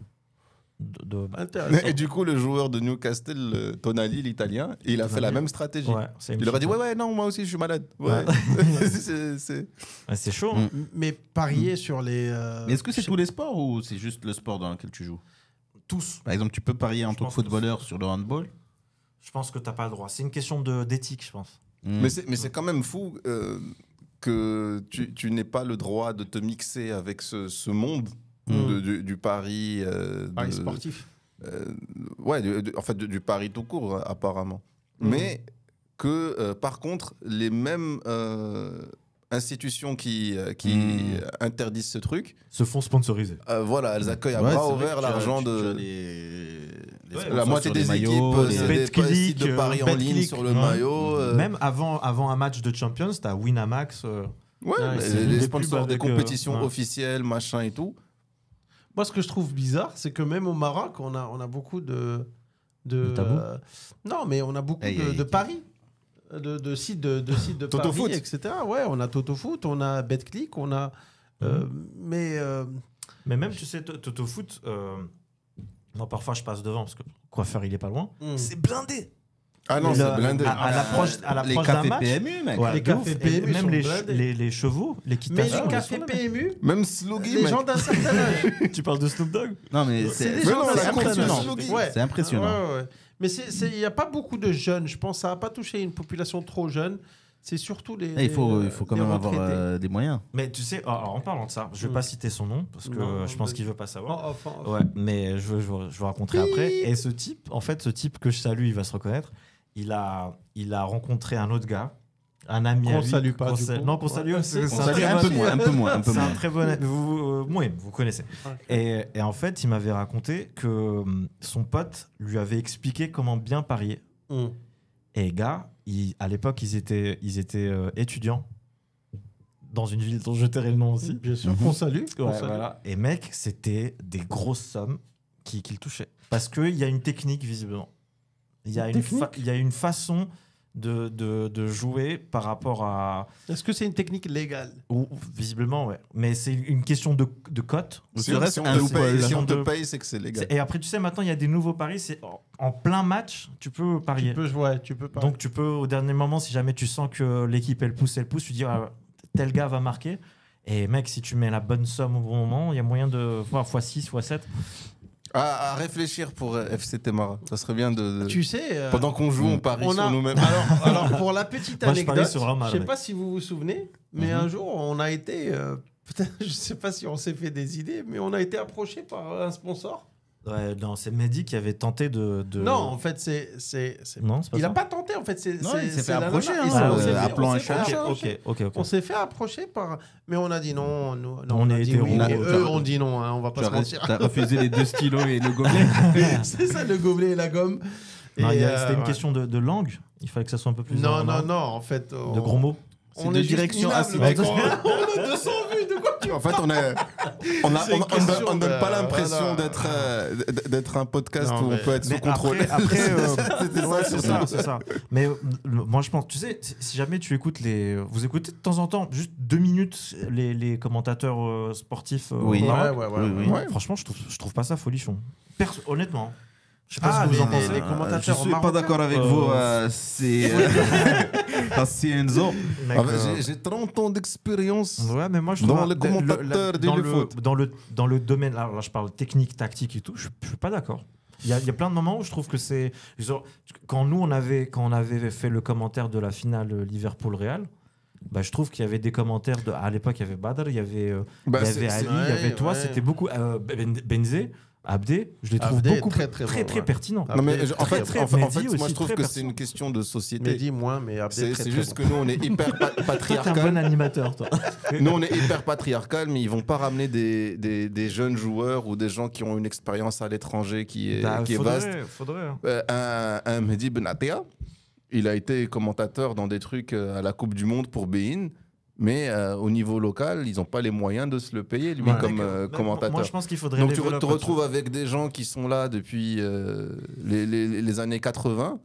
Intéressant. Et du coup, le joueur de Newcastle, Tonali, l'italien, il a fait la même stratégie. Ouais, c'est Il leur a dit ouais, non, moi aussi, je suis malade. Ouais. c'est chaud. Hein. Mais parier sur les. Mais est-ce que c'est tous les sports ou c'est juste le sport dans lequel tu joues? Tous. Par exemple, tu peux parier en Je tant que pense que footballeur sur le handball. Je pense que t'as pas le droit. C'est une question d'éthique, je pense. Mais c'est quand même fou que tu n'aies pas le droit de te mixer avec ce monde du pari. Paris sportif. Ouais, en fait, du pari tout court, apparemment. Mais que, par contre, les mêmes institutions qui interdisent ce truc, Se font sponsoriser. voilà, elles accueillent à Ouais, bras c'est vrai ouverts que tu as- l'argent tu as de... les La sponsors moitié sur les des maillots, équipes, c'est les- des Betclic, sites de paris en ligne Betclic, sur le ouais. maillot. Même avant un match de Champions, t'as Winamax. Ouais, Ouais, c'est les des sponsors pubs des avec, compétitions ouais. officielles, machin et tout. Moi, ce que je trouve bizarre, c'est que même au Maroc, on a beaucoup de tabous non, mais on a beaucoup de paris. De sites de Toto paris, Foot. etc. Ouais, on a Toto Foot, on a Betclic, on a. Mais. Mais même, tu sais, Toto Foot, moi, parfois, je passe devant parce que le coiffeur, il est pas loin. C'est blindé. Ah non, Mais c'est là, blindé. à l'approche les d'un cafés match. PMU, mec. Ouais, Les de cafés ouf. PMU Et même sont les, blindés. les chevaux, Mais l'équitation. les ils cafés sont là. PMU, Même Sluggy, les mec. gens d'un certain âge. Tu parles de Snoop Dogg? Non, mais C'est c'est des Mais gens non, d'un la certain course de âge. Sluggy. Ouais. c'est impressionnant. Ouais, ouais. Mais il n'y a pas beaucoup de jeunes. Je pense que ça n'a pas touché une population trop jeune. C'est surtout les. Il faut quand les même retraités. avoir des moyens. Mais tu sais, alors, en parlant de ça, je vais pas citer son nom parce que Non, je pense vas-y. qu'il veut pas savoir. Enfin, Ouais, mais je vous raconterai après. Et ce type, en fait, ce type que je salue, il va se reconnaître. Il a rencontré un autre gars, un ami Qu'on à lui. salue pas, du coup. Non, qu'on salue. Ouais, c'est c'est- un on très salue Un bon- peu moins, un peu moins, un peu C'est un moins. très bon. Vous connaissez. Ok. Et en fait, il m'avait raconté que son pote lui avait expliqué comment bien parier. Et gars, à l'époque, ils étaient étudiants dans une ville dont je tairai le nom aussi. Bien sûr, qu'on salue. qu'on Ouais, salue. voilà. Et mec, c'était des grosses sommes qu'il touchait. Parce qu'il y a une technique, visiblement. Il y a une façon de jouer par rapport à... Est-ce que c'est une technique légale? Ou, visiblement, ouais. Mais c'est une question de cote. Si Serait-ce on un te paye, spoil si on te de- paye, c'est que c'est légal. Et après, tu sais, maintenant, il y a des nouveaux paris. C'est en plein match, tu peux parier. Tu peux pas. Donc, tu peux, au dernier moment, si jamais tu sens que l'équipe, elle pousse, tu dis, ah, tel gars va marquer. Et mec, si tu mets la bonne somme au bon moment, il y a moyen de voir x6, x7. À réfléchir pour FC Temara. Ça serait bien de. Tu sais. Pendant qu'on joue, on parie sur nous-mêmes. Alors, pour la petite Moi, je anecdote, parie sur Roma, je sais mec. pas si vous vous souvenez, mais un jour, on a été. Peut-être, je sais pas si on s'est fait des idées, mais on a été approché par un sponsor. Ouais, non, c'est Mehdi qui avait tenté de... Non, en fait, Non, c'est pas il ça. n'a pas tenté, en fait. Non, il s'est fait la approcher, nana. hein, Et ça, on s'est fait- appelant on un s'est fait chat. approcher. Ok. On s'est fait approcher par. Mais on a dit non. Non, On a est dit hétéro. oui, mais On a- eux ont dit non, hein, on va pas se mentir. Tu as refusé les 2 stylos et le gobelet. C'est ça, le gobelet et la gomme. Non, Et, c'était une ouais. question de langue. Il fallait que ça soit un peu plus... Non, en fait. De gros mots. C'est de direction assez. assez- On a 200 vues, de quoi tu En fait, on C'est une question donne pas de- l'impression voilà. d'être un podcast Non, où on mais- peut être sous Mais contrôle. après C'était ouais, ça, c'est ça. Mais moi, je pense, tu sais, si jamais tu écoutes vous écoutez de temps en temps, juste 2 minutes, les commentateurs sportifs Oui. au Maroc, Oui. ouais, franchement, je trouve pas ça folichon. Honnêtement. Je sais pas Ah, ce que vous en les- pensez. les Je commentateurs suis pas marocains. d'accord avec vous. C'est Enzo. Mec, Ah, j'ai 30 ans d'expérience. ouais, mais moi, je Dans trouve le commentateur dans du le foot. dans le domaine, là, je parle technique, tactique et tout, je suis pas d'accord. Il y a plein de moments où je trouve que c'est... Quand on avait fait le commentaire de la finale Liverpool-Real, bah, je trouve qu'il y avait des commentaires... À l'époque, il y avait Badr, il y avait Ali, il y avait toi. C'était beaucoup... Benzé, Abdé, je les trouve beaucoup très pertinents. Non, mais en fait, Mehdi moi je trouve que c'est pertinent. une question de société. Mehdi moins, mais Abdé C'est juste que nous on est hyper Toi, t'es un bon patriarcal. animateur, toi. Nous on est hyper patriarcal, mais ils vont pas ramener des jeunes joueurs ou des gens qui ont une expérience à l'étranger qui est vaste. Faudrait. Un Mehdi Benatia, il a été commentateur dans des trucs à la Coupe du Monde pour Bein. Mais au niveau local, ils n'ont pas les moyens de se le payer, lui, comme commentateur. Moi, je pense qu'il faudrait... Donc tu te retrouves avec des gens qui sont là depuis les années 80.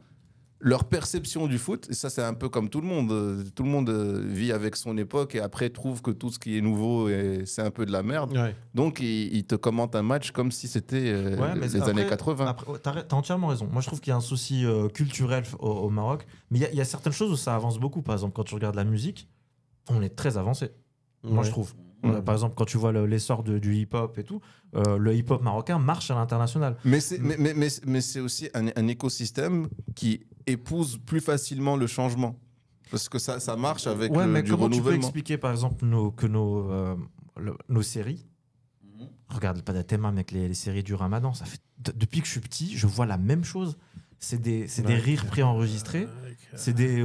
Leur perception du foot, et ça c'est un peu comme tout le monde vit avec son époque et après trouve que tout ce qui est nouveau, c'est un peu de la merde. Ouais. Donc il te commente un match comme si c'était les années 80. T'as entièrement raison. Moi, je trouve qu'il y a un souci culturel au Maroc. Mais il y a certaines choses où ça avance beaucoup. Par exemple, quand tu regardes la musique, on est très avancé. Moi, je trouve. Par exemple, quand tu vois l'essor du hip-hop et tout, le hip-hop marocain marche à l'international. Mais c'est aussi un écosystème qui épouse plus facilement le changement. Parce que ça marche avec mais du comment tu peux renouvellement. expliquer, par exemple, nos séries? Regarde pas Tema, mec, les séries du Ramadan. Ça fait depuis que je suis petit, je vois la même chose. C'est des rires préenregistrés. C'est des.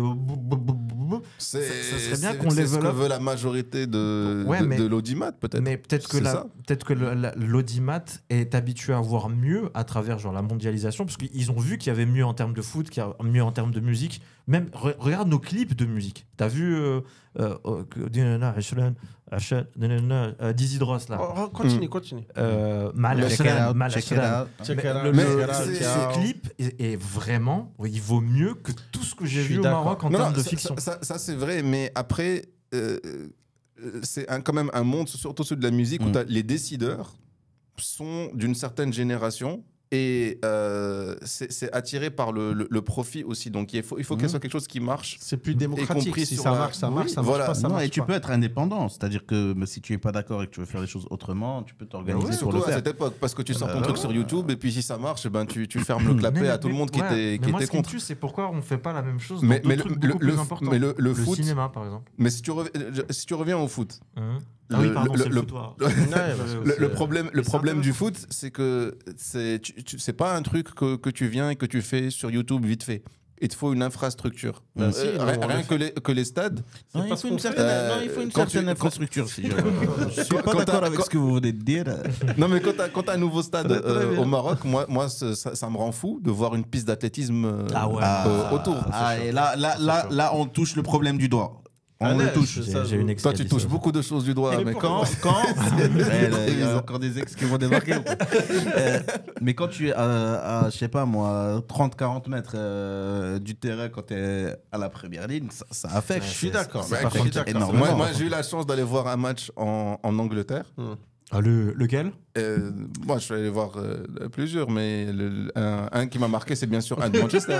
Ça serait bien qu'on C'est ce que développe. veut la majorité de l'audimat, peut-être. Mais peut-être que l'audimat est habitué à voir mieux à travers genre, la mondialisation, parce qu'ils ont vu qu'il y avait mieux en termes de foot, qu'il y a mieux en termes de musique. Même, regarde nos clips de musique. T'as vu Dizzy Dross là. Continue. Ce clip est vraiment, il vaut mieux que tout ce que j'ai vu au Maroc en termes de fiction. Ça c'est vrai, mais après, c'est quand même un monde, surtout celui de la musique, où les décideurs sont d'une certaine génération. Et c'est attiré par le profit aussi. Donc il faut qu'il soit quelque chose qui marche. C'est plus démocratique. compris Si sur ça la- marche, ça marche. Oui, Ça voilà. marche pas, ça Non, marche et tu pas. peux être indépendant, c'est-à-dire que si tu es pas d'accord et que tu veux faire les choses autrement, tu peux t'organiser pour Surtout le à faire. cette époque, parce que tu sors ton truc sur YouTube et puis si ça marche, ben tu fermes le clapet à tout le monde qui était moi, ce qui me contre. tue, c'est pourquoi on fait pas la même chose Mais dans d'autres trucs beaucoup plus importants. mais le foot, cinéma, par exemple. mais si tu reviens au foot, Ah oui, pardon, c'est le- le foutoir. le problème du foot, c'est que c'est pas un truc que tu viens et que tu fais sur YouTube vite fait. Il te faut une infrastructure. Rien que les stades. Non, il parce faut qu'on une fait- certaine quand tu- infrastructure. Si je suis pas Quand d'accord t'as- avec ce que vous venez de dire. Non, mais quand t'as un nouveau stade Très bien. au Maroc, moi ça me rend fou de voir une piste d'athlétisme autour. Et là, on touche le problème du doigt. On le touche. J'ai une Toi, tu touches beaucoup de choses du doigt, mais Quand il y a encore des ex qui vont débarquer. Mais quand tu es à, je sais pas moi, 30-40 mètres du terrain quand tu es à la première ligne, ça affecte. Je suis d'accord. Ça Je suis affecte d'accord. énormément. Moi, j'ai eu la chance d'aller voir un match en Angleterre. Ah, lequel? Moi, je suis allé voir plusieurs, mais un qui m'a marqué, c'est bien sûr un de Manchester.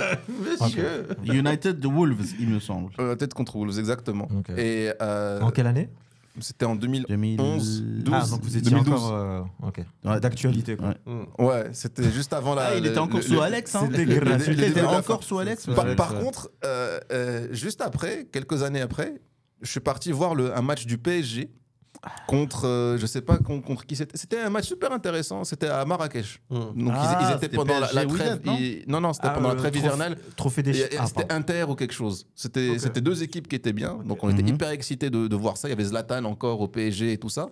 Monsieur. United the Wolves, il me semble. Peut-être contre Wolves, exactement. Ok. Et En quelle année? c'était en 2011, 12, Ah, donc vous étiez 2012. encore Ouais. d'actualité, quoi. Ouais. Ouais, c'était juste avant la. Il était encore sous Alex. Hein. c'était Il gratuit. était encore sous Alex. Par contre, juste après, quelques années après, je suis parti voir un match du PSG contre, je sais pas contre qui c'était. C'était un match super intéressant. C'était à Marrakech. Donc ils étaient c'était pendant la PSG trêve. Wydad, Non, c'était pendant la trêve hivernale. Trophée des C'était Inter ou quelque chose. C'était deux équipes qui étaient bien. Donc on était hyper excités de voir ça. Il y avait Zlatan encore au PSG et tout ça.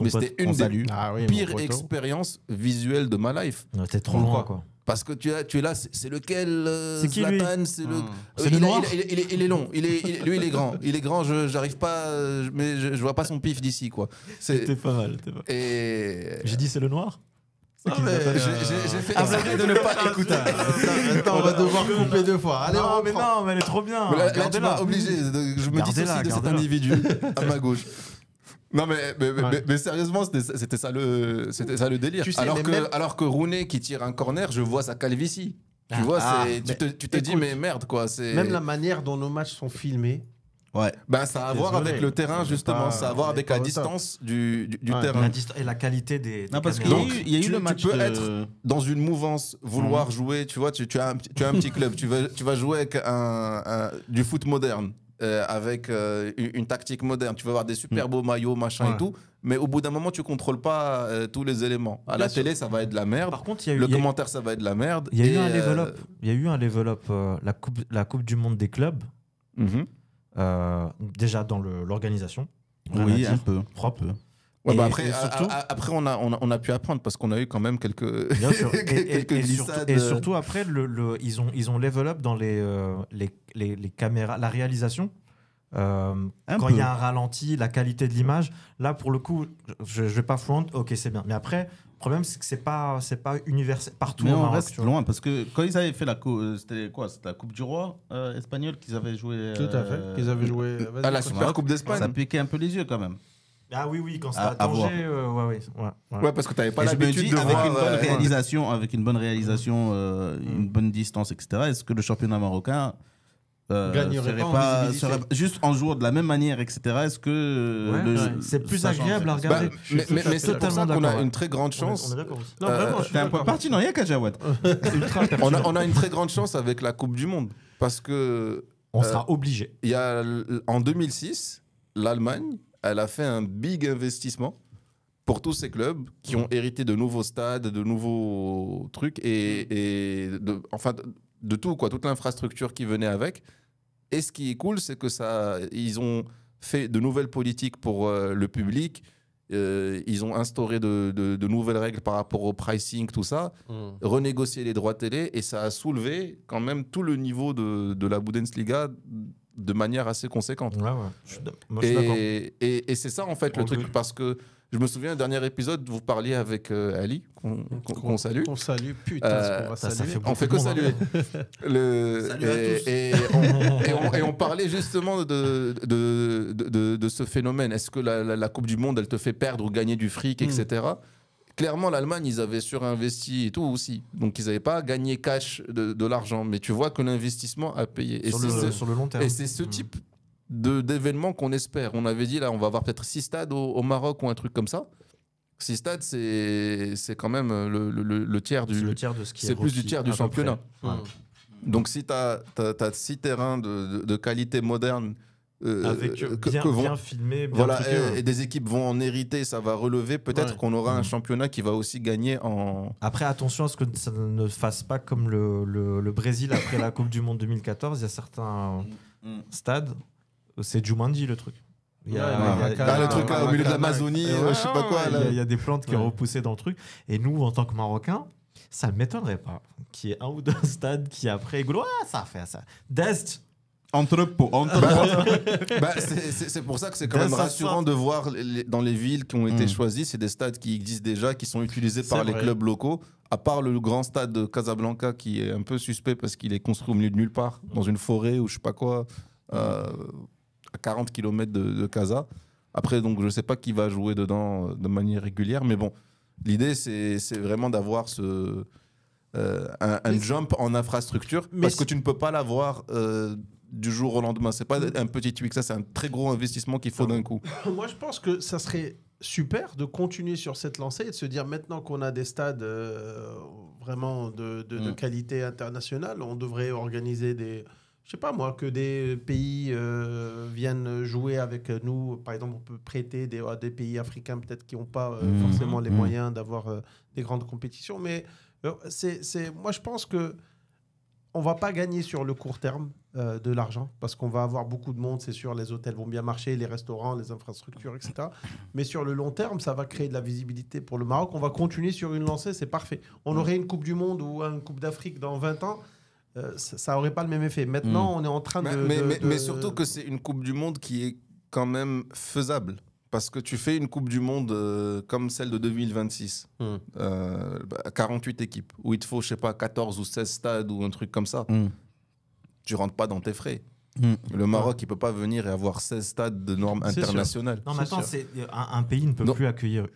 Mais c'était une des pires expériences visuelles de ma life. T'es trop loin, quoi. Parce que tu es là, c'est lequel C'est qui, lui? Zlatan, c'est le. C'est le noir. Il est long. Lui, il est grand. Il est grand. J'arrive pas, mais je vois pas son pif d'ici, quoi. T'es pas mal. Et J'ai dit c'est le noir. non, mais j'ai fait exprès de ne pas écouter. Attends, on va devoir couper deux fois. Allez, on mais reprend. non, mais elle est trop bien. Mais là, tu Gardez-la. m'as obligé. Je me Gardez-la, dissocie de cet gardez-la. individu à ma gauche. Non mais sérieusement c'était ça le délire. Tu sais, mais même- Alors que Rooney qui tire un corner, je vois sa calvitie. Tu vois, tu te dis mais merde quoi. Même la manière dont nos matchs sont filmés, Ouais. Bah, ça a à voir Désolé. avec le terrain, justement. Ça a à voir avec la distance du terrain. Et la qualité des Non, parce qu'il caméras. y a eu tu- le tu match. peux de- être dans une mouvance, vouloir jouer, tu vois, tu as un petit club, tu vas jouer avec du foot moderne, avec une tactique moderne, tu vas avoir des super beaux maillots, machin Ouais. et tout, mais au bout d'un moment, tu contrôles pas tous les éléments. À la Bien sûr. télé, ça va être de la merde, Par contre, il y a eu, le il y a eu- commentaire, ça va être de la merde. il y a eu et, un level up. Il y a eu un level up. La coupe du monde des clubs, mhm. déjà dans l'organisation. Rien à Oui, dire. un peu. Propre. Un peu. Ouais, bah Et- après, et surtout- après on a pu apprendre parce qu'on a eu quand même quelques, Bien sûr. quelques Et glissades. surtout après, ils ont level up dans les caméras, la réalisation. Quand il y a un ralenti, la qualité de l'image. Là, pour le coup, je vais pas front. Ok, c'est bien. Mais après, le problème, c'est que c'est pas universel partout Mais au on Maroc. reste tu vois. loin parce que quand ils avaient fait la coupe, c'était quoi? C'était la Coupe du Roi espagnole qu'ils avaient joué. Tout à fait. Qu'ils avaient joué. Vas-y, À la continue. Super Coupe d'Espagne. Ça piquait un peu les yeux quand même. Ah oui, quand c'était À à voir. Tanger, ouais. Ouais, parce que tu n'avais pas Et je me l'habitude dis, de avec voir. une bonne ouais. réalisation, une bonne distance, etc. Est-ce que le championnat marocain Gagnerait serait pas en visibilité. serait juste en jouant de la même manière, etc. Est-ce que c'est plus ça agréable à change? regarder. Bah, Je suis mais tout à fait c'est pour ça totalement qu'on a d'accord, une ouais. très grande On chance. est d'accord aussi. Non, vraiment, je suis T'es un d'accord. point parti, non, il y a qu'à Jawad. Ultra On a une très grande chance avec la Coupe du Monde parce que On sera obligé. il y a, en 2006, l'Allemagne, elle a fait un big investissement pour tous ces clubs qui ont hérité de nouveaux stades, de nouveaux trucs et de tout, quoi, toute l'infrastructure qui venait avec. Et ce qui est cool, c'est que ils ont fait de nouvelles politiques pour le public. Ils ont instauré de nouvelles règles par rapport au pricing, tout ça, renégocié les droits télé, et ça a soulevé quand même tout le niveau de la Bundesliga de manière assez conséquente. Ouais. Moi, je suis d'accord. Et c'est ça en fait le On truc, veut. parce que je me souviens, le dernier épisode, vous parliez avec Ali, qu'on salue. On salue. Putain, ce qu'on va ça saluer. fait On fait que beaucoup de monde, saluer. Salut à tous. Et on parlait justement de ce phénomène. Est-ce que la Coupe du Monde, elle te fait perdre ou gagner du fric, etc. Clairement, l'Allemagne, ils avaient surinvesti et tout aussi. Donc, ils n'avaient pas gagné cash de l'argent. Mais tu vois que l'investissement a payé. Et sur le long terme. et c'est ce type d'événement qu'on espère. On avait dit, là, on va avoir peut-être 6 stades au Maroc ou un truc comme ça. 6 stades, c'est quand même le tiers C'est du... le tiers de ce qui est c'est plus du requis, tiers du à peu championnat. près. Ouais. Donc, si tu as 6 terrains de qualité moderne, Avec bien filmé, bien voilà, truqué, ouais. et des équipes vont en hériter, ça va relever. Peut-être Ouais. qu'on aura un championnat qui va aussi gagner en. Après, attention à ce que ça ne fasse pas comme le Brésil après la Coupe du Monde 2014. Il y a certains stades, c'est Jumanji le truc. Il y a, Ouais, il y a- Maracana, Ah, le truc là, au milieu de l'Amazonie, Ouais, je sais pas quoi. Là. il y a des plantes qui Ouais. ont repoussé dans le truc. Et nous, en tant que Marocains, ça ne m'étonnerait pas qu'il y ait un ou deux stades qui après rigolent. Ah, ça a fait ça. Dest. Entrepôt. Bah, c'est pour ça que c'est quand Dans même sa rassurant sorte. de voir dans les villes qui ont été choisies, c'est des stades qui existent déjà, qui sont utilisés par C'est les vrai. clubs locaux. À part le grand stade de Casablanca qui est un peu suspect parce qu'il est construit au milieu de nulle part, dans une forêt ou je sais pas quoi, à 40 km de Casa. Après, donc, je sais pas qui va jouer dedans de manière régulière, mais bon, l'idée c'est vraiment d'avoir un jump en infrastructure Mais parce que tu ne peux pas l'avoir du jour au lendemain. C'est pas un petit tweak, ça c'est un très gros investissement qu'il faut d'un coup. Moi, je pense que ça serait super de continuer sur cette lancée et de se dire maintenant qu'on a des stades vraiment de qualité internationale, on devrait organiser des... Je sais pas moi, que des pays viennent jouer avec nous. Par exemple, on peut prêter à des pays africains peut-être qui n'ont pas forcément les moyens d'avoir des grandes compétitions. Mais moi, je pense que on va pas gagner sur le court terme de l'argent parce qu'on va avoir beaucoup de monde, c'est sûr. Les hôtels vont bien marcher, les restaurants, les infrastructures, etc. Mais sur le long terme, ça va créer de la visibilité pour le Maroc. On va continuer sur une lancée, c'est parfait. On aurait une Coupe du Monde ou une Coupe d'Afrique dans 20 ans. Ça n'aurait pas le même effet. Maintenant, on est en train Mais surtout que c'est une Coupe du Monde qui est quand même faisable. Parce que tu fais une Coupe du Monde comme celle de 2026, 48 équipes, où il te faut, je sais pas, 14 ou 16 stades ou un truc comme ça. Tu rentres pas dans tes frais. Le Maroc, il peut pas venir et avoir 16 stades de normes C'est internationales. Non, C'est maintenant, sûr. un pays ne peut Non. plus accueillir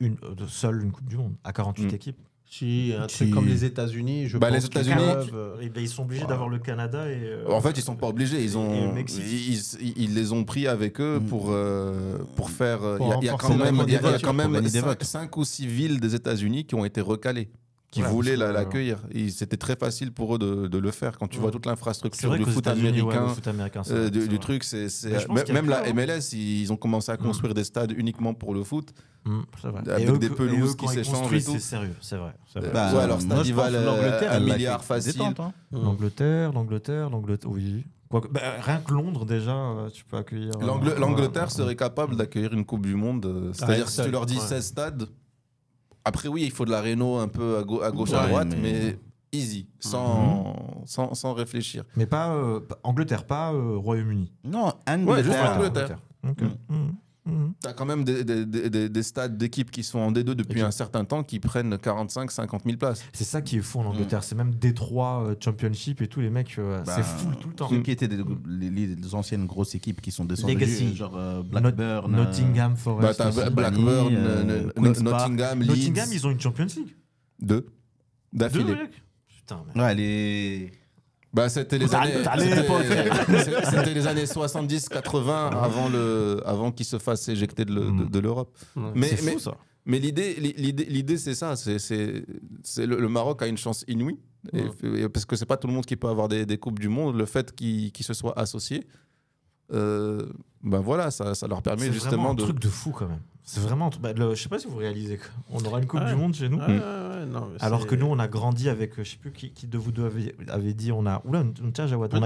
seule une Coupe du Monde à 48 équipes. Si, un truc comme les États-Unis, je Bah, pense les États-Unis, Ils sont obligés d'avoir le Canada et. En fait, ils sont pas obligés. et le Mexique. Ils les ont pris avec eux pour faire. Il y a renforcer quand même gagner des votes. 5 ou 6 villes des États-Unis qui ont été recalées, qui voulaient l'accueillir. C'était très facile pour eux de le faire. Quand tu vois toute l'infrastructure du foot américain, du truc, même la MLS, ils ont commencé à construire des stades uniquement pour le foot, avec des pelouses qui s'échangent et tout. C'est sérieux, c'est vrai. Ouais, alors stade ils valent un milliard facile. L'Angleterre, oui. Rien que Londres, déjà, tu peux accueillir. L'Angleterre serait capable d'accueillir une Coupe du Monde. C'est-à-dire, si tu leur dis 16 stades, après, oui, il faut de la réno un peu à gauche, à droite, mais easy, sans réfléchir. Mais pas Angleterre, pas Royaume-Uni. Non, Ouais, juste Angleterre. Angleterre. T'as quand même des stades d'équipes qui sont en D2 depuis un certain temps qui prennent 45-50 000 places. C'est ça qui est fou en Angleterre. C'est même Détroit Championship et tout, les mecs, c'est full tout le temps. Ceux qui étaient les anciennes grosses équipes qui sont descendues, Legacy. genre Blackburn, Nottingham Forest. T'as Blackburn, Nottingham, Leeds. Nottingham, ils ont une Champions League. 2 d'affilée. Putain, mec. Ouais, les... Bah, c'était les années 70-80 avant qu'ils se fassent éjecter de l'Europe. C'est fou, ça. Mais l'idée c'est ça. Le Maroc a une chance inouïe. Parce que c'est pas tout le monde qui peut avoir des Coupes du Monde. Le fait qu'ils se soient associés, ben voilà, ça leur permet justement de. C'est un truc de fou quand même. C'est vraiment. Je sais pas si vous réalisez qu'on aura une Coupe du Monde chez nous. Non, alors que nous, on a grandi avec. Je sais plus qui de vous deux avait dit. On a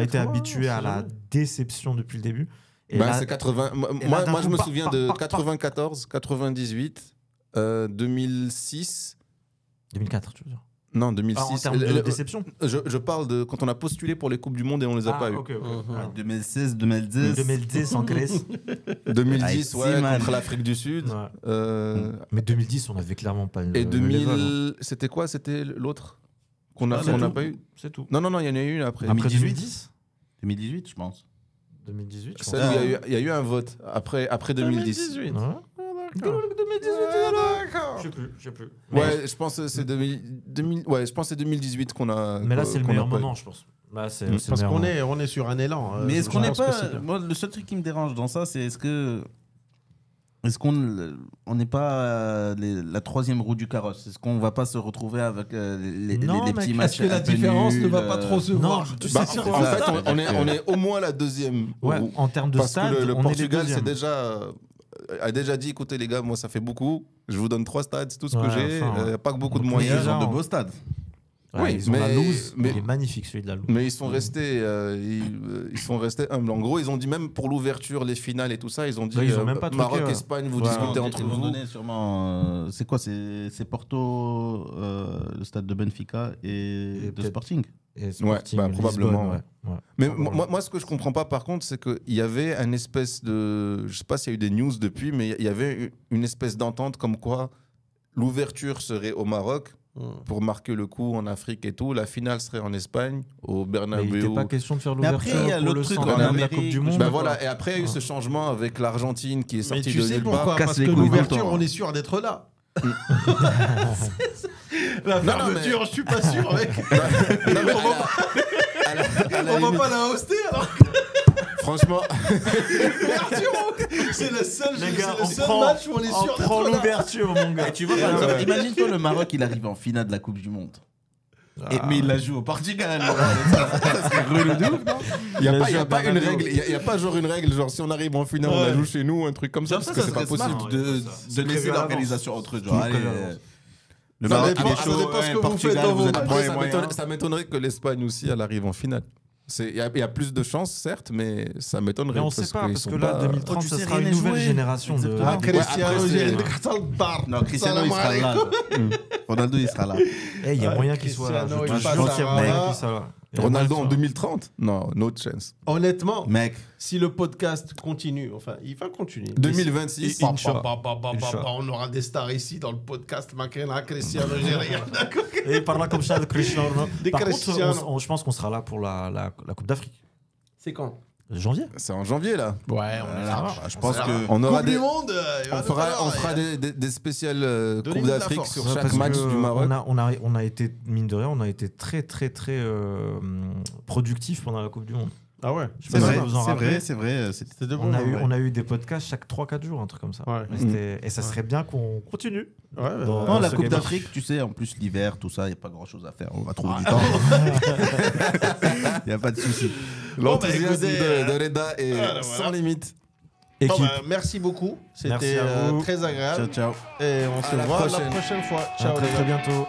été habitué à la déception depuis le début. Et là, c'est 80. Moi, je me souviens de 94, 98, 2006. 2004, tu veux dire. Non, 2006. En termes de déception. Je parle de quand on a postulé pour les Coupes du Monde et on les a pas eu. 2006, 2010. 2010 en Grèce. 2010, contre l'Afrique du Sud. Mais 2010, on avait clairement pas. Et 2000, c'était quoi? C'était l'autre qu'on n'a pas eu. C'est tout. Non, il y en a eu une après. Après 2010. 2018, je pense. 2018. Je pense. Il y a eu un vote après 2010. 2018. 2018, je sais plus. Ouais, je pense que c'est 2018 qu'on a. Mais là, c'est le meilleur moment, je pense. Là, parce qu'on est sur un élan. Mais est-ce qu'on n'est pas. Moi, le seul truc qui me dérange dans ça, c'est est-ce qu'on n'est pas la troisième roue du carrosse? Est-ce qu'on va pas se retrouver avec les petits matchs? Est-ce que la différence ne va pas trop se voir? En fait, on est au moins la deuxième roue. En termes de stade, parce que le Portugal a déjà dit, écoutez les gars, moi ça fait beaucoup, je vous donne 3 stades, c'est tout ce que j'ai, pas que beaucoup de moyens. Ils ont de beaux stades. Oui, ils ont la loose, il est magnifique celui de la loose. Mais ils sont restés humbles. En gros, ils ont dit même pour l'ouverture, les finales et tout ça, ils ont dit Maroc, Espagne, vous discutez entre vous. Sûrement, c'est quoi? C'est Porto, le stade de Benfica et de Sporting. Probablement. Ouais. Mais moi, ce que je comprends pas, par contre, c'est qu'il y avait une espèce de, je sais pas s'il y a eu des news depuis, mais il y avait une espèce d'entente comme quoi l'ouverture serait au Maroc pour marquer le coup en Afrique et tout. La finale serait en Espagne, au Bernabéu. Mais il n'était pas question de faire l'ouverture. Après, il y a l'autre truc de la Coupe du Monde. Voilà. Et après, il y a eu ce changement avec l'Argentine qui est sortie de nulle part. Parce que l'ouverture, on est sûr d'être là. La fermeture, je suis pas sûr, mec. On va pas la hoster alors. Franchement, c'est le seul prend, match où on est sûr d'être là. Prends l'ouverture, mon gars. Et tu vois, par exemple, imagine-toi le Maroc, il arrive en finale de la Coupe du Monde. Mais il la joue au Portugal. Ça serait relou de ouf, non? Il n'y a pas une règle. Il n'y a pas genre une règle, genre si on arrive en finale, on la joue chez nous, un truc comme ça, parce que c'est pas possible. De laisser l'organisation entre eux. Genre, allez. Le Maroc, il est chaud. Ça m'étonnerait que l'Espagne aussi, elle arrive en finale. Il y a plus de chances, certes, mais ça m'étonnerait. Mais on ne sait pas, parce que là, 2030, ça sera une nouvelle génération de. Cristiano, il sera là. Ronaldo, il sera là. Il y a moyen qu'il soit là. Je pense qu'il y a moyen qu'il soit là. Ronaldo en 2030? Non, no chance. Honnêtement, mec, si le podcast continue, enfin, il va continuer. 2026, on aura des stars ici dans le podcast. Maquena, Cristiano, j'ai rien. Et par là, comme ça, Cristiano. Des Par Cristiano. contre, je pense qu'on sera là pour la Coupe d'Afrique. C'est quand? Janvier. C'est en janvier là. Ouais, on est large. Je pense que On aura Coupe des. du monde, On fera des spéciales Donnez-nous Coupes de la d'Afrique force. sur Ouais, chaque parce match que du Maroc. on a été, mine de rien, on a été très productif pendant la Coupe du Monde. Ah ouais. Je sais pas si vous en c'est rappelez. vrai, c'est vrai. C'était de bon. On a eu des podcasts chaque 3-4 jours, un truc comme ça. Ouais. Et ça serait bien qu'on continue. Ouais, Dans- Non, la ce Coupe gamer. d'Afrique, tu sais, en plus l'hiver, tout ça, il n'y a pas grand chose à faire. On va trouver du temps. Il n'y a pas de souci. L'enthousiasme écoutez, de Reda est voilà. sans limite. Bon, Équipe. merci beaucoup. Merci C'était à vous. très agréable. Ciao, ciao. Et on se la voit la prochaine. prochaine fois. À Ciao. très les très gars. bientôt.